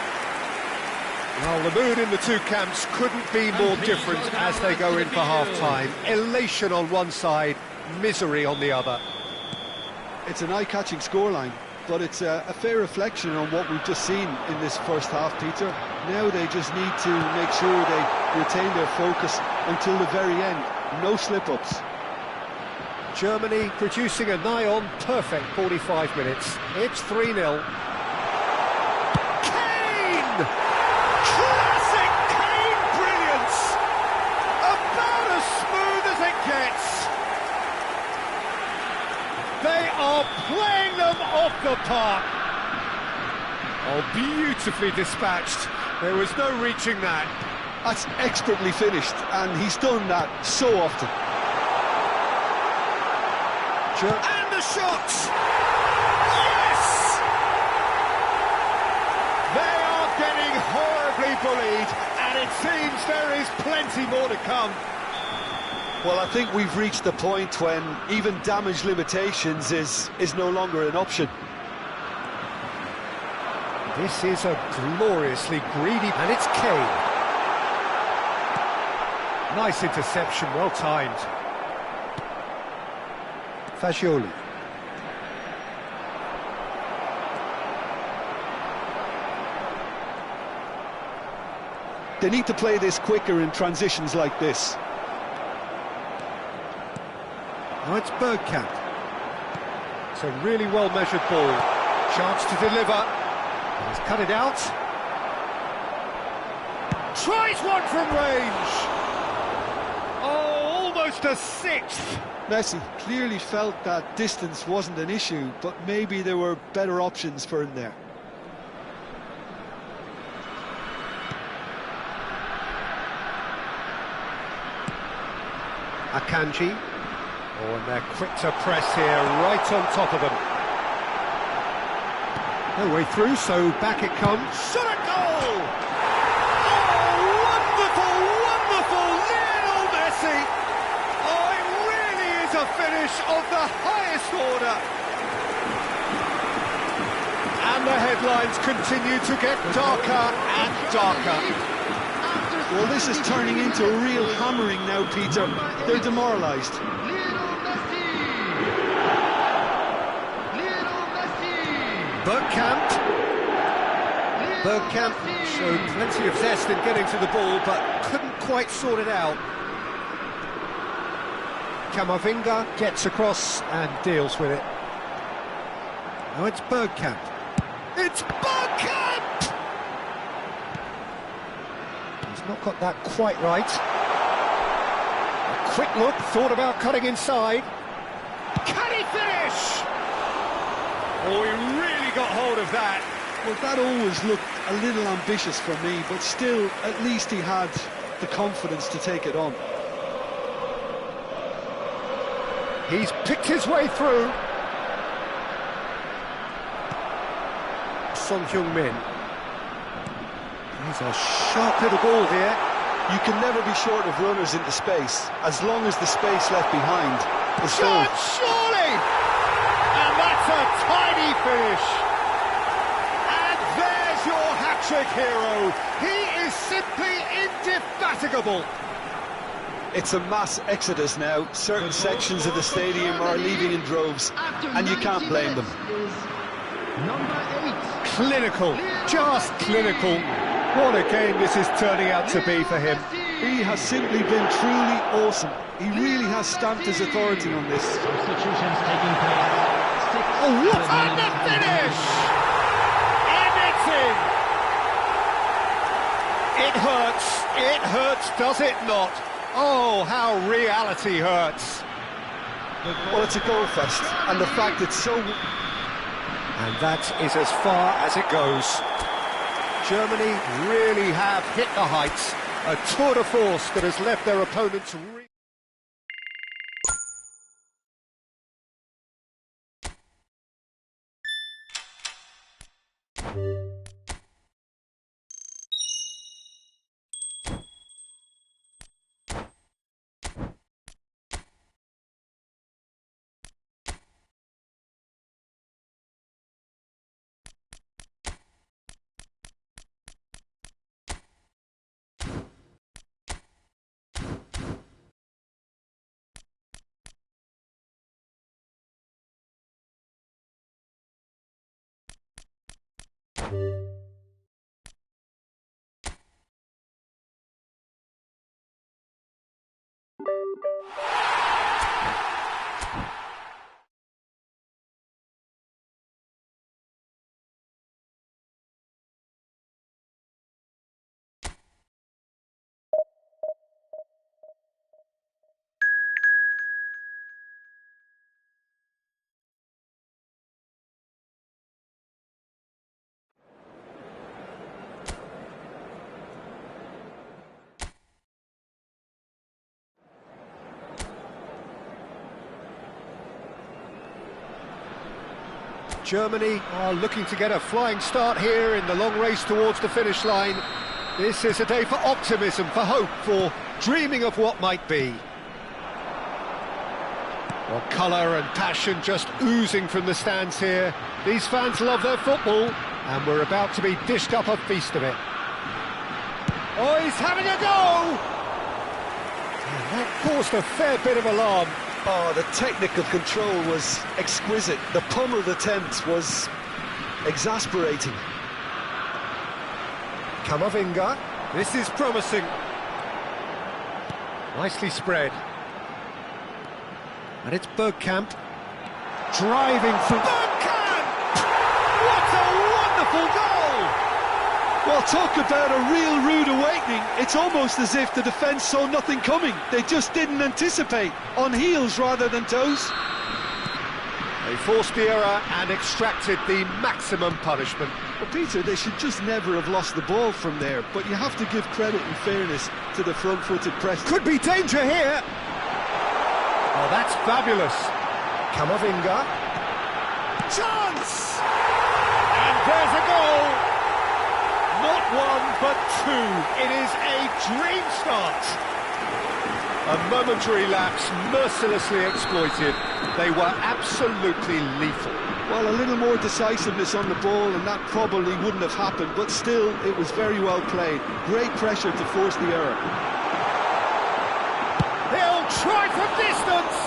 Well, the mood in the two camps couldn't be more different as they go in for half-time. Elation on one side, misery on the other. It's an eye-catching scoreline, but it's a fair reflection on what we've just seen in this first half, Peter. Now they just need to make sure they retain their focus until the very end. No slip-ups. Germany producing a nigh-on perfect 45 minutes. It's 3-0. Kane! Classic Kane brilliance! About as smooth as it gets. They are playing them off the park. Oh, beautifully dispatched. There was no reaching that. That's expertly finished, and he's done that so often. And the shot! Yes! They are getting horribly bullied, and it seems there is plenty more to come. Well, I think we've reached the point when even damage limitations is no longer an option. This is a gloriously greedy, and it's Kane. Nice interception, well timed. Fagioli. They need to play this quicker in transitions like this. Now it's Bergkamp. It's a really well-measured ball. Chance to deliver. He's cut it out. Tries one from range. Oh, almost a sixth. Messi clearly felt that distance wasn't an issue, but maybe there were better options for him there. Akanji. Oh, and they're quick to press here, right on top of them. No way through, so back it comes. Shot a goal! Oh, wonderful, wonderful Lionel Messi! Oh, it really is a finish of the highest order. And the headlines continue to get darker and darker. Well, this is turning into a real hammering now, Peter. They're demoralised. Bergkamp showed plenty of zest in getting to the ball, but couldn't quite sort it out. Camavinga gets across and deals with it. Now it's Bergkamp. It's Bergkamp! He's not got that quite right. A quick look, thought about cutting inside. Can he finish? Oh, he really got hold of that. Well, that always looked a little ambitious for me, but still, at least he had the confidence to take it on. He's picked his way through. Son Heung-min. He's a sharp little ball here. You can never be short of runners into space, as long as the space left behind is filled. Shot, surely! And that's a tiny finish. And there's your hat-trick hero. He is simply indefatigable. It's a mass exodus now. Certain sections of the stadium are leaving in droves, and you can't blame them. Number 8. Clinical, just clinical. What a game this is turning out to be for him. He has simply been truly awesome. He really has stamped his authority on this. Substitutions taking place. Oh, what a finish! And it's in! It hurts, does it not? Oh, how reality hurts. Well, it's a goal fest, and the fact it's so... And that is as far as it goes. Germany really have hit the heights. A tour de force that has left their opponents... Germany are looking to get a flying start here in the long race towards the finish line. This is a day for optimism, for hope, for dreaming of what might be. Well, colour and passion just oozing from the stands here. These fans love their football, and we're about to be dished up a feast of it. Oh, he's having a go! And that caused a fair bit of alarm. Oh, the technical control was exquisite. The pummeled attempt was exasperating. Camavinga, this is promising. Nicely spread. And it's Bergkamp. Driving through. Bergkamp! What a wonderful goal! Well, talk about a real rude awakening. It's almost as if the defence saw nothing coming. They just didn't anticipate, on heels rather than toes. They forced the error and extracted the maximum punishment. But Peter, they should just never have lost the ball from there, but you have to give credit and fairness to the front-footed press. Could be danger here! Oh, that's fabulous. Camavinga. Chance! And there's a goal! Not one, but two. It is a dream start. A momentary lapse, mercilessly exploited. They were absolutely lethal. Well, a little more decisiveness on the ball and that probably wouldn't have happened, but still, it was very well played. Great pressure to force the error. He'll try from distance!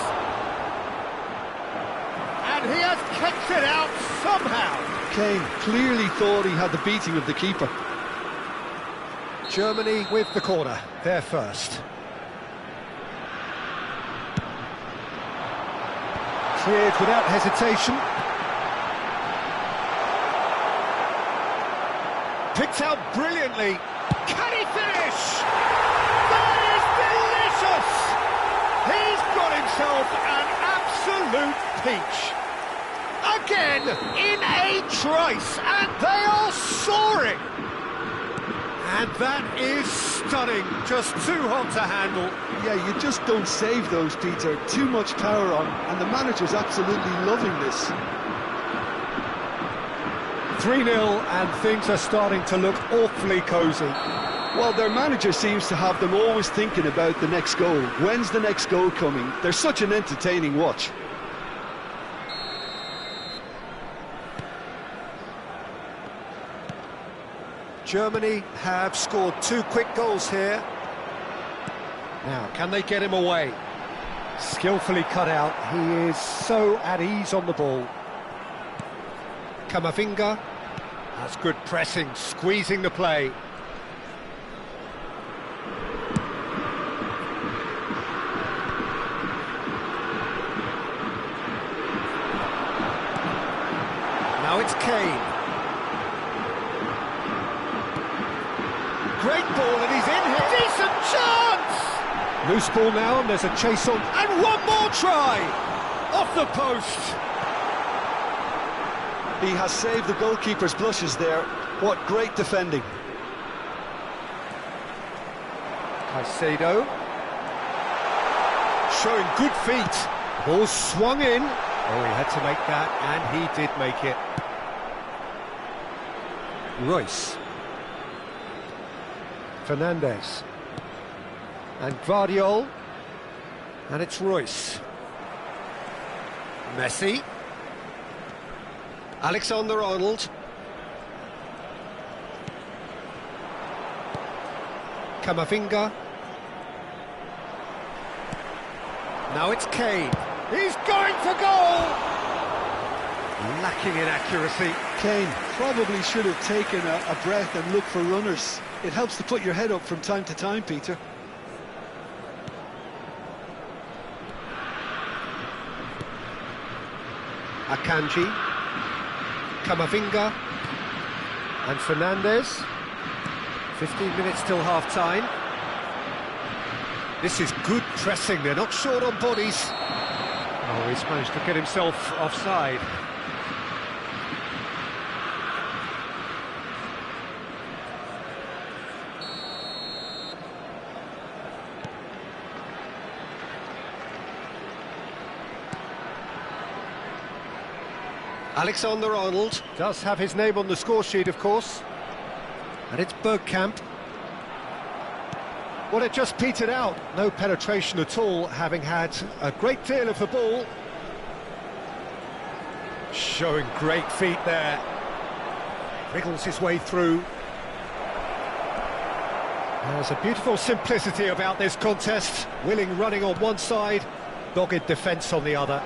And he has kicked it out somehow. Kane clearly thought he had the beating of the keeper. Germany with the corner, they're first. Cleared without hesitation. Picked out brilliantly. Can he finish? That is delicious! He's got himself an absolute peach. Again, in a trice, and they are soaring! And that is stunning, just too hot to handle. Yeah, you just don't save those, Peter. Too much power on, and the manager's absolutely loving this. 3-0, and things are starting to look awfully cosy. Well, their manager seems to have them always thinking about the next goal. When's the next goal coming? They're such an entertaining watch. Germany have scored 2 quick goals here. Now, can they get him away? Skillfully cut out. He is so at ease on the ball. Camavinga. That's good pressing, squeezing the play. Now it's Kane. Great ball, and he's in here. Decent chance! Loose ball now, and there's a chase on. And one more try! Off the post! He has saved the goalkeeper's blushes there. What great defending. Caicedo. Showing good feet. Ball swung in. Oh, he had to make that, and he did make it. Royce. Fernandes. And Gvardiol. And it's Royce. Messi. Alexander-Arnold. Camavinga. Now it's Kane. He's going for goal! Lacking in accuracy. Kane probably should have taken a breath and looked for runners. It helps to put your head up from time to time, Peter. Akanji. Camavinga. And Fernandes. 15 minutes till half-time. This is good pressing, they're not short on bodies. Oh, he's managed to get himself offside. Alexander-Arnold does have his name on the score sheet, of course. And it's Bergkamp. Well, it just petered out. No penetration at all, having had a great deal of the ball. Showing great feet there. Wriggles his way through. There's a beautiful simplicity about this contest. Willing running on one side, dogged defence on the other.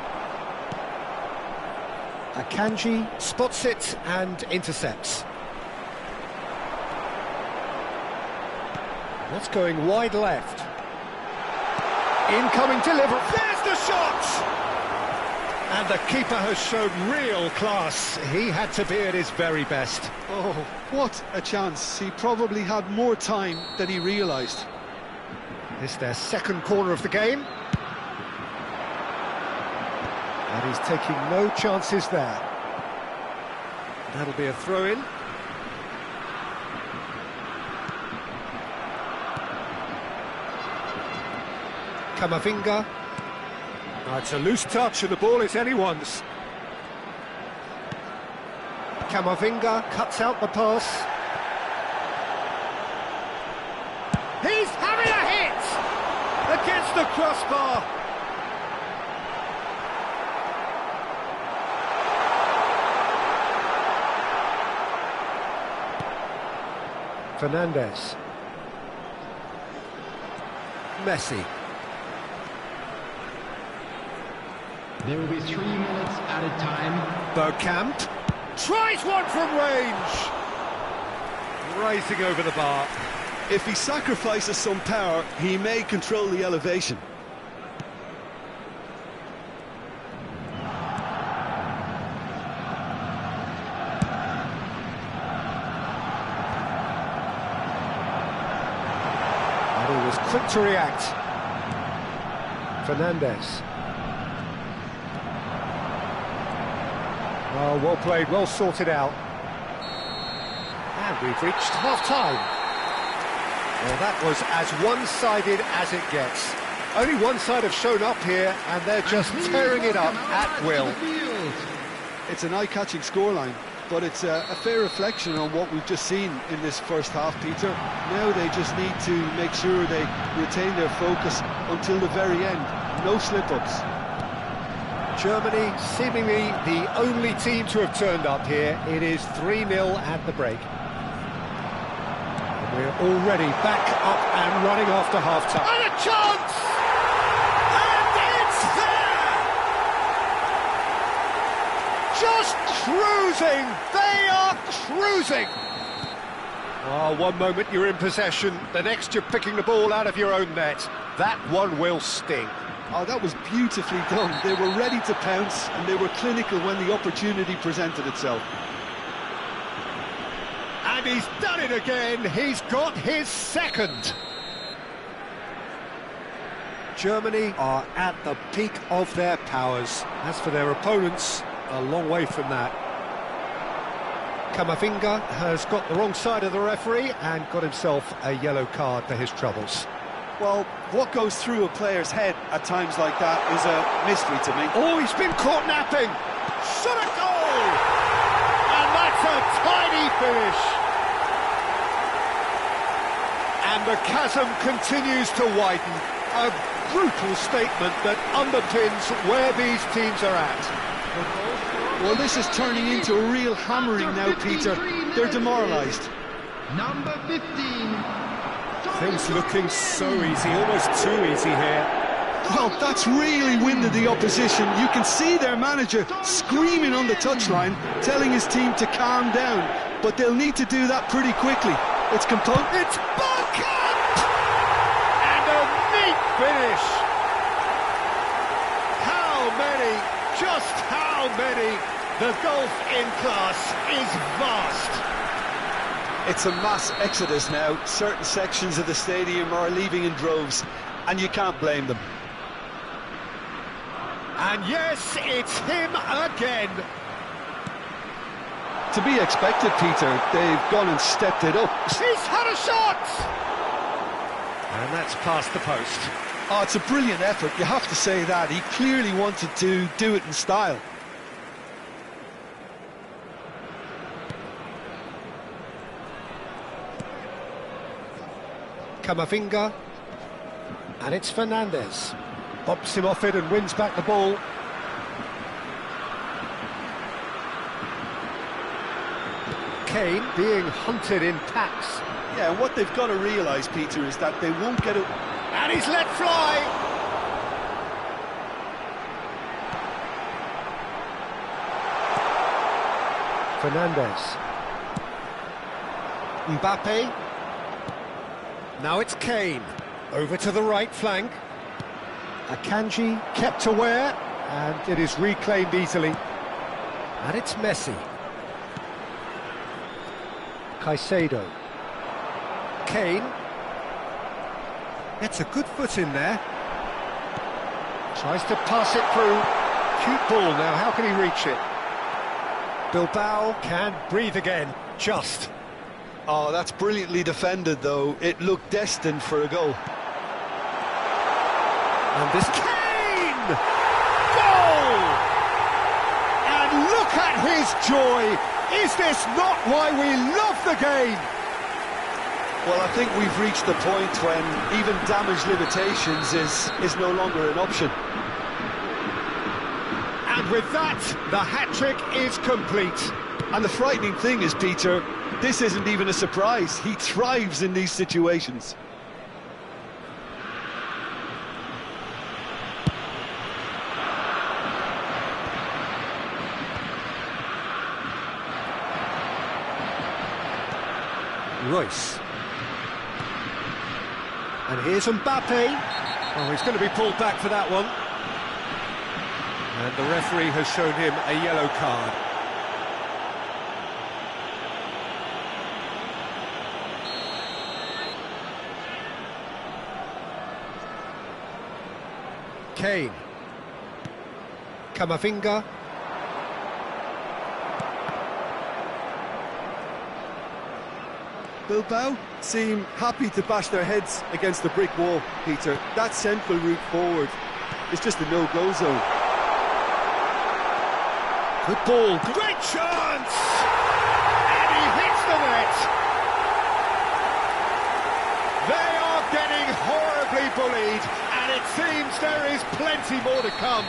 Akanji spots it and intercepts. That's going wide left. Incoming delivery. There's the shot! And the keeper has shown real class. He had to be at his very best. Oh, what a chance. He probably had more time than he realised. It's their second corner of the game. And he's taking no chances there. That'll be a throw-in. Camavinga. It's a loose touch and the ball is anyone's. Camavinga cuts out the pass. He's having a hit! Against the crossbar. Fernandes. Messi. There will be 3 minutes added time. Bergkamp tries one from range. Rising over the bar. If he sacrifices some power, he may control the elevation. And he was quick to react. Fernandes. Oh, well played, well sorted out. And we've reached half-time. Well, that was as one-sided as it gets. Only one side have shown up here, and they're just tearing it up at will. It's an eye-catching scoreline, but it's a fair reflection on what we've just seen in this first half, Peter. Now they just need to make sure they retain their focus until the very end. No slip-ups. Germany, seemingly the only team to have turned up here. It is 3-0 at the break. And we're already back up and running after half-time. And a chance! And it's there! Just cruising! They are cruising! Oh, one moment you're in possession, the next you're picking the ball out of your own net. That one will sting. Oh, that was beautifully done. They were ready to pounce, and they were clinical when the opportunity presented itself. And he's done it again. He's got his second. Germany are at the peak of their powers. As for their opponents, a long way from that. Camavinga has got the wrong side of the referee and got himself a yellow card for his troubles. Well, what goes through a player's head at times like that is a mystery to me. Oh, he's been caught napping! Shot a goal! And that's a tiny finish! And the chasm continues to widen. A brutal statement that underpins where these teams are at. Well, this is turning into a real hammering now, Peter. They're demoralised. Number 15. Things looking so easy, almost too easy here. Well, that's really winded the opposition. You can see their manager screaming on the touchline, telling his team to calm down. But they'll need to do that pretty quickly. It's composed. It's Bergkamp! And a neat finish! How many, just how many? The gulf in class is vast. It's a mass exodus now. Certain sections of the stadium are leaving in droves, and you can't blame them. And yes, it's him again. To be expected, Peter. They've gone and stepped it up. He's had a shot! And that's past the post. Oh, it's a brilliant effort, you have to say that. He clearly wanted to do it in style. Camavinga, and it's Fernandes. Bumps him off it and wins back the ball. Kane being hunted in packs. Yeah, and what they've got to realise, Peter, is that they won't get it. And he's let fly! Fernandes. Mbappe. Now it's Kane. Over to the right flank. Akanji kept aware, and it is reclaimed easily. And it's Messi. Caicedo. Kane. Gets a good foot in there. Tries to pass it through. Cute ball now, how can he reach it? Bilbao can breathe again, just. Oh, that's brilliantly defended, though. It looked destined for a goal. And this Kane! Goal! And look at his joy! Is this not why we love the game? Well, I think we've reached the point when even damage limitations is no longer an option. And with that, the hat-trick is complete. And the frightening thing is, Peter, this isn't even a surprise. He thrives in these situations. Royce. And here's Mbappe. Oh, he's going to be pulled back for that one. And the referee has shown him a yellow card. Kane. Camavinga. Bilbao seem happy to bash their heads against the brick wall, Peter. That central route forward is just a no-go zone. Good ball, great chance! And he hits the net! They are getting horribly bullied, and it seems there is plenty more to come.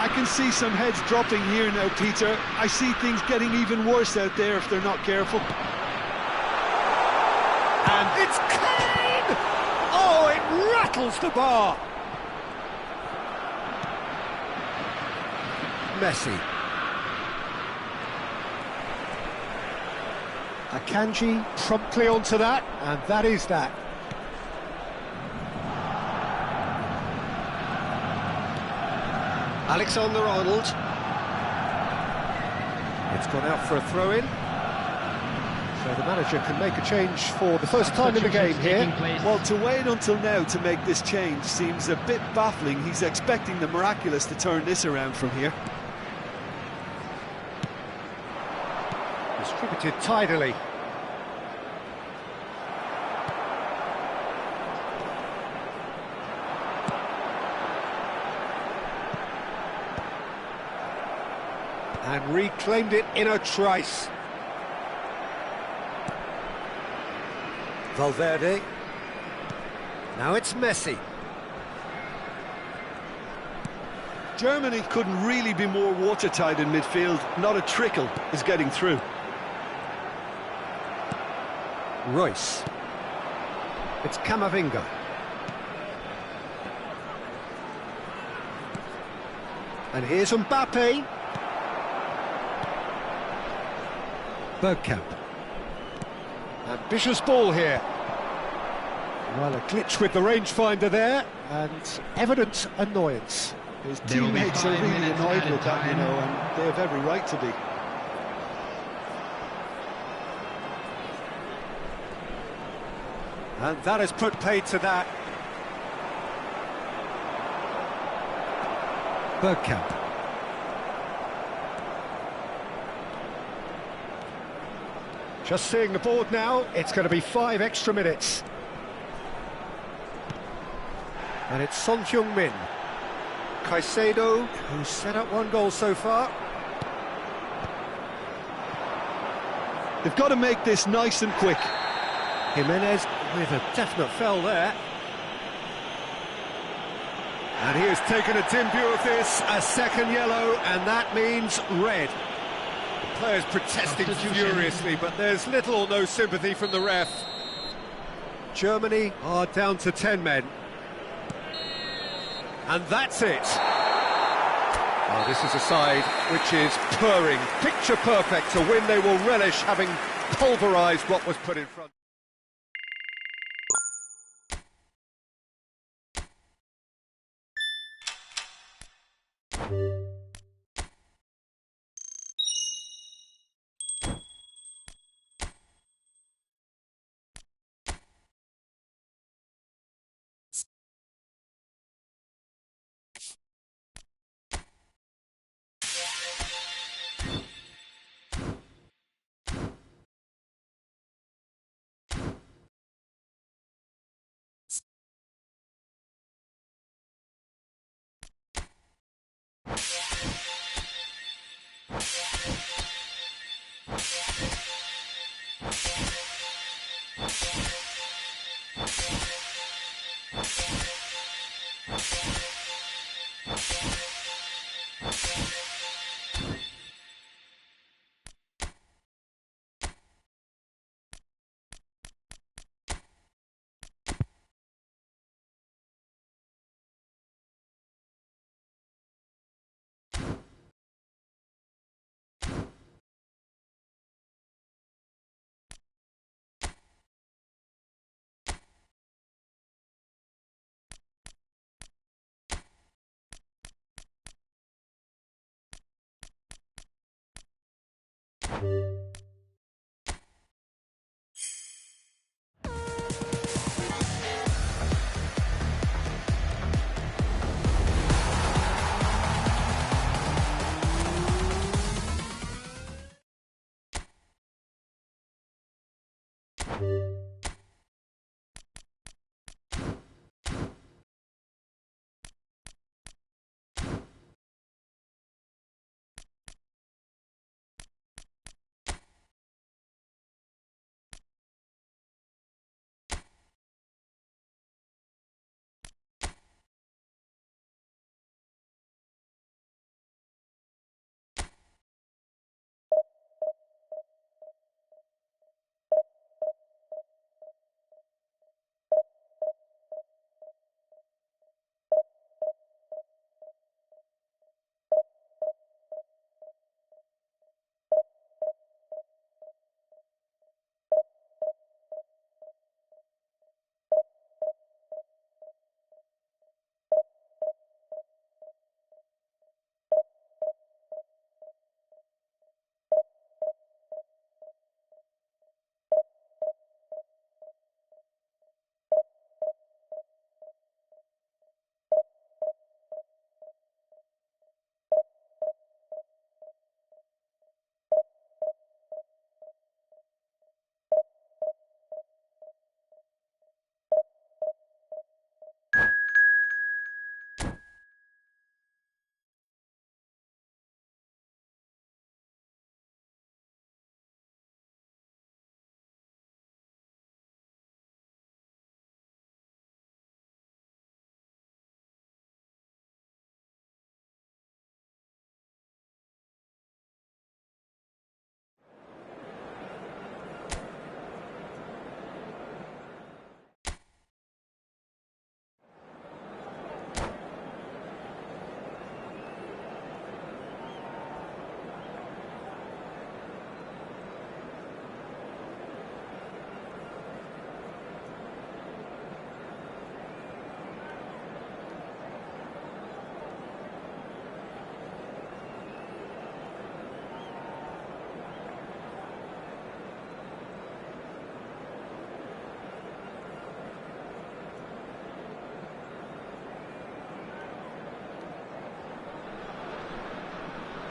I can see some heads dropping here now, Peter. I see things getting even worse out there if they're not careful. And it's Kane! Oh, it rattles the bar! Messi. Akanji promptly onto that, and that is that. Alexander-Arnold. It's gone out for a throw-in. So the manager can make a change for the first time in the game here. Well, to wait until now to make this change seems a bit baffling. He's expecting the miraculous to turn this around from here. Distributed tidily. And reclaimed it in a trice. Valverde. Now it's Messi. Germany couldn't really be more watertight in midfield. Not a trickle is getting through. Royce. It's Camavinga. And here's Mbappe. Bergkamp. Ambitious ball here. Well, a glitch with the rangefinder there, and evident annoyance. His teammates are really annoyed with that, you know, and they have every right to be. And that has put paid to that. Bergkamp. Just seeing the board now, it's going to be 5 extra minutes. And it's Son Heung-min. Caicedo, who's set up 1 goal so far. They've got to make this nice and quick. Jimenez with a definite foul there. And he has taken a dim view of this, a second yellow, and that means red. The players protesting furiously, but there's little or no sympathy from the ref. Germany are down to 10 men. And that's it. Oh, this is a side which is purring, picture perfect, a win they will relish, having pulverised what was put in front.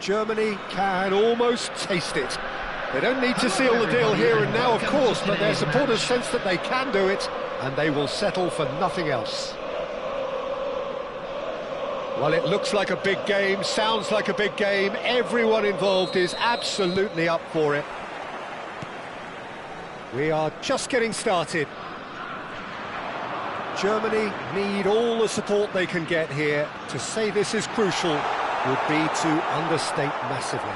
Germany can almost taste it. They don't need to seal the deal here and now, of course, but their supporters sense that they can do it, and they will settle for nothing else. Well, it looks like a big game, sounds like a big game. Everyone involved is absolutely up for it. We are just getting started. Germany need all the support they can get here. To say this is crucial would be to understate massively.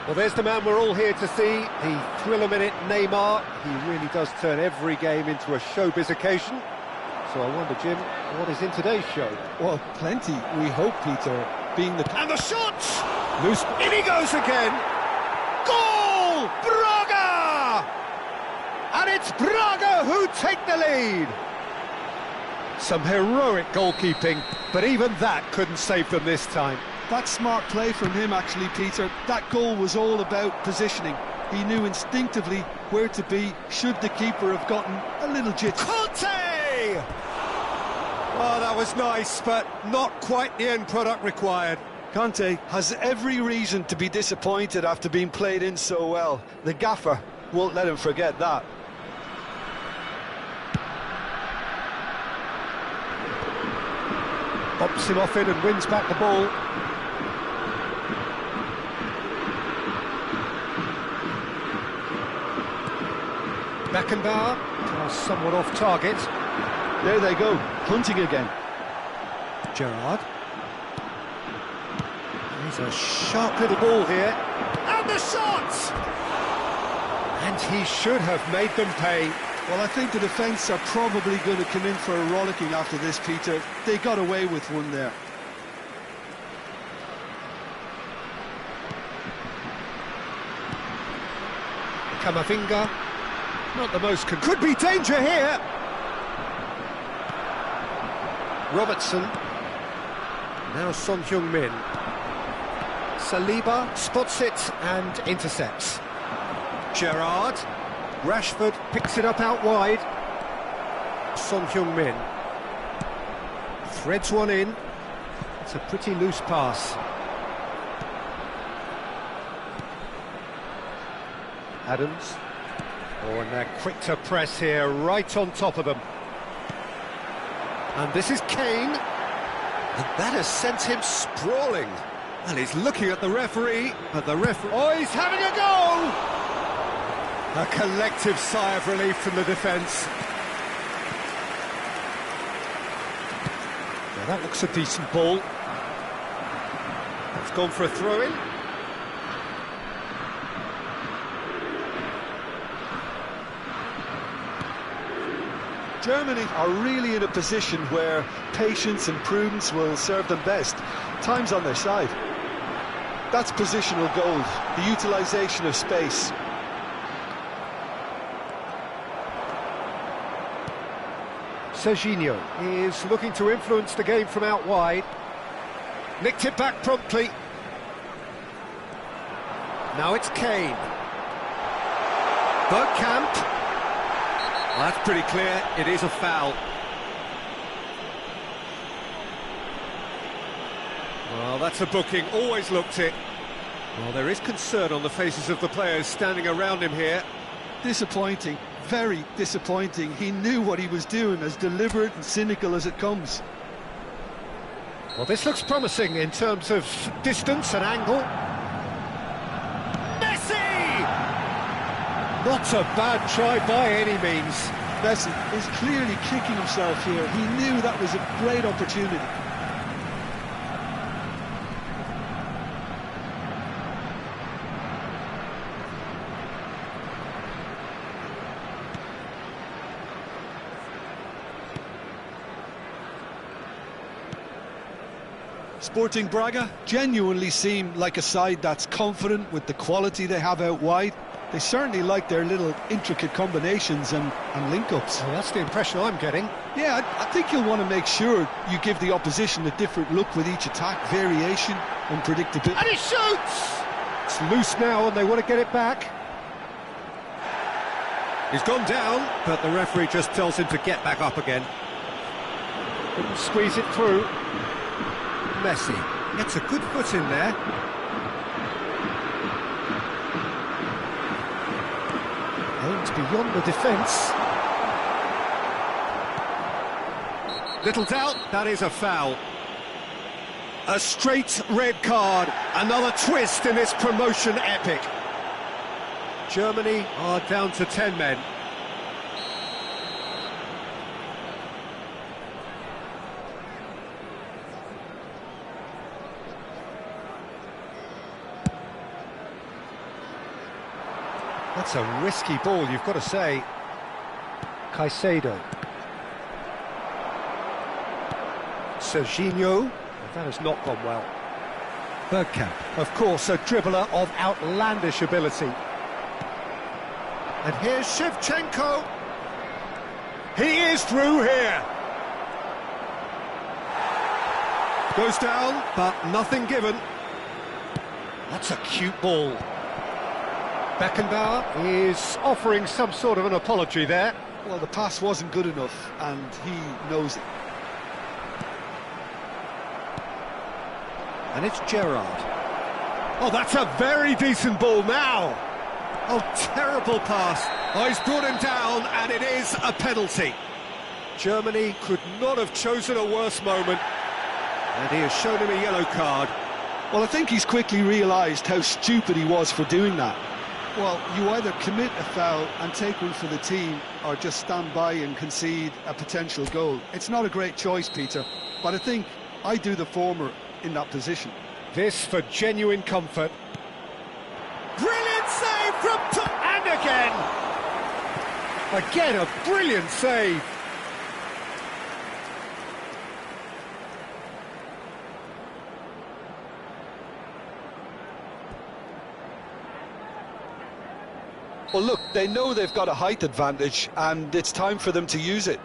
Well, there's the man we're all here to see, the thriller-minute Neymar. He really does turn every game into a showbiz occasion. So I wonder, Jim, what is in today's show? Well, plenty, we hope, Peter, being the... And the shot! Loose... In he goes again! Goal! Braga! And it's Braga who take the lead. Some heroic goalkeeping, but even that couldn't save them this time. That's smart play from him, actually, Peter. That goal was all about positioning. He knew instinctively where to be should the keeper have gotten a little jittery. Conte! Oh, that was nice, but not quite the end product required. Conte has every reason to be disappointed after being played in so well. The gaffer won't let him forget that. Pops him off it and wins back the ball. Beckenbauer, somewhat off target. There they go, hunting again. Gerrard. He's a sharp little ball here. And the shot! And he should have made them pay. Well, I think the defence are probably going to come in for a rollicking after this, Peter. They got away with one there. Camavinga. Not the most... Could be danger here! Robertson. Now Son Heung-min. Saliba spots it and intercepts. Gerrard. Rashford picks it up out wide. Son Heung-min. Threads one in. It's a pretty loose pass. Adams. Oh, and they're quick to press here, right on top of them. And this is Kane. And that has sent him sprawling. And he's looking at the referee, but the referee... Oh, he's having a go! A collective sigh of relief from the defence. Now that looks a decent ball. It's gone for a throw-in. Germany are really in a position where patience and prudence will serve them best. Time's on their side. That's positional gold, the utilisation of space. Serginho is looking to influence the game from out wide. Nicked it back promptly. Now it's Kane. Bergkamp. Well, that's pretty clear, it is a foul. Well, that's a booking, always looked it. Well, there is concern on the faces of the players standing around him here. Disappointing, very disappointing. He knew what he was doing, as deliberate and cynical as it comes. Well, this looks promising in terms of distance and angle. Not a bad try by any means. Messi is clearly kicking himself here. He knew that was a great opportunity. Sporting Braga genuinely seem like a side that's confident with the quality they have out wide. They certainly like their little intricate combinations and link-ups. Well, that's the impression I'm getting. Yeah, I think you'll want to make sure you give the opposition a different look with each attack, variation, unpredictability. And he shoots! It's loose now and they want to get it back. He's gone down, but the referee just tells him to get back up again. Couldn't squeeze it through. Messi gets a good foot in there. Aimed beyond the defence. Little doubt, that is a foul. A straight red card, another twist in this promotion epic. Germany are down to 10 men. That's a risky ball, you've got to say. Caicedo. Serginho. That has not gone well. Bergkamp, of course, a dribbler of outlandish ability. And here's Shevchenko. He is through here. Goes down, but nothing given. That's a cute ball. Beckenbauer is offering some sort of an apology there. Well, the pass wasn't good enough, and he knows it. And it's Gerrard. Oh, that's a very decent ball now. Oh, terrible pass. Oh, he's brought him down, and it is a penalty. Germany could not have chosen a worse moment. And he has shown him a yellow card. Well, I think he's quickly realised how stupid he was for doing that. Well, you either commit a foul and take one for the team, or just stand by and concede a potential goal. It's not a great choice, Peter, but I think I do the former in that position. This for genuine comfort. Brilliant save from and again! Again, a brilliant save. Well, look, they know they've got a height advantage, and it's time for them to use it.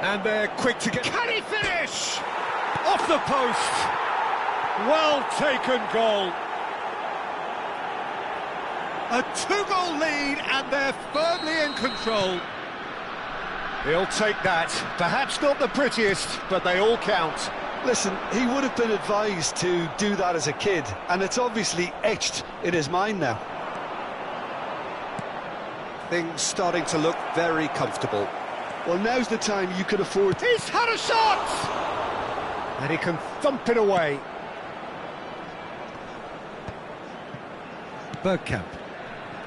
And they're quick to get... Can he finish? Off the post! Well taken goal. A two-goal lead, and they're firmly in control. He'll take that. Perhaps not the prettiest, but they all count. Listen, he would have been advised to do that as a kid, and it's obviously etched in his mind now. Things starting to look very comfortable. Well, now's the time you could afford... He's had a shot! And he can thump it away. Bergkamp.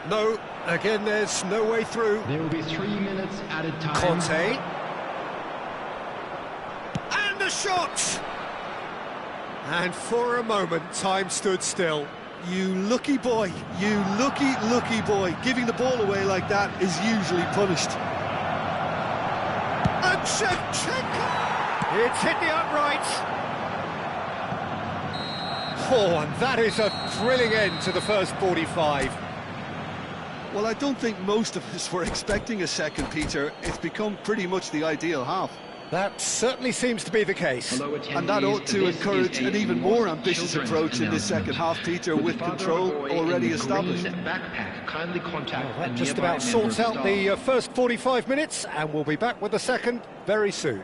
No, again, there's no way through. There will be 3 minutes added time. Conte. And a shot! And for a moment, time stood still. You lucky boy, you lucky boy. Giving the ball away like that is usually punished. And Shevchenko! It's hit the upright. Oh, and that is a thrilling end to the first 45. Well, I don't think most of us were expecting a second, Peter. It's become pretty much the ideal half. That certainly seems to be the case. And that ought to encourage an even more ambitious approach in this second half, Peter, with control already established. That just about sorts out the first 45 minutes, and we'll be back with the second very soon.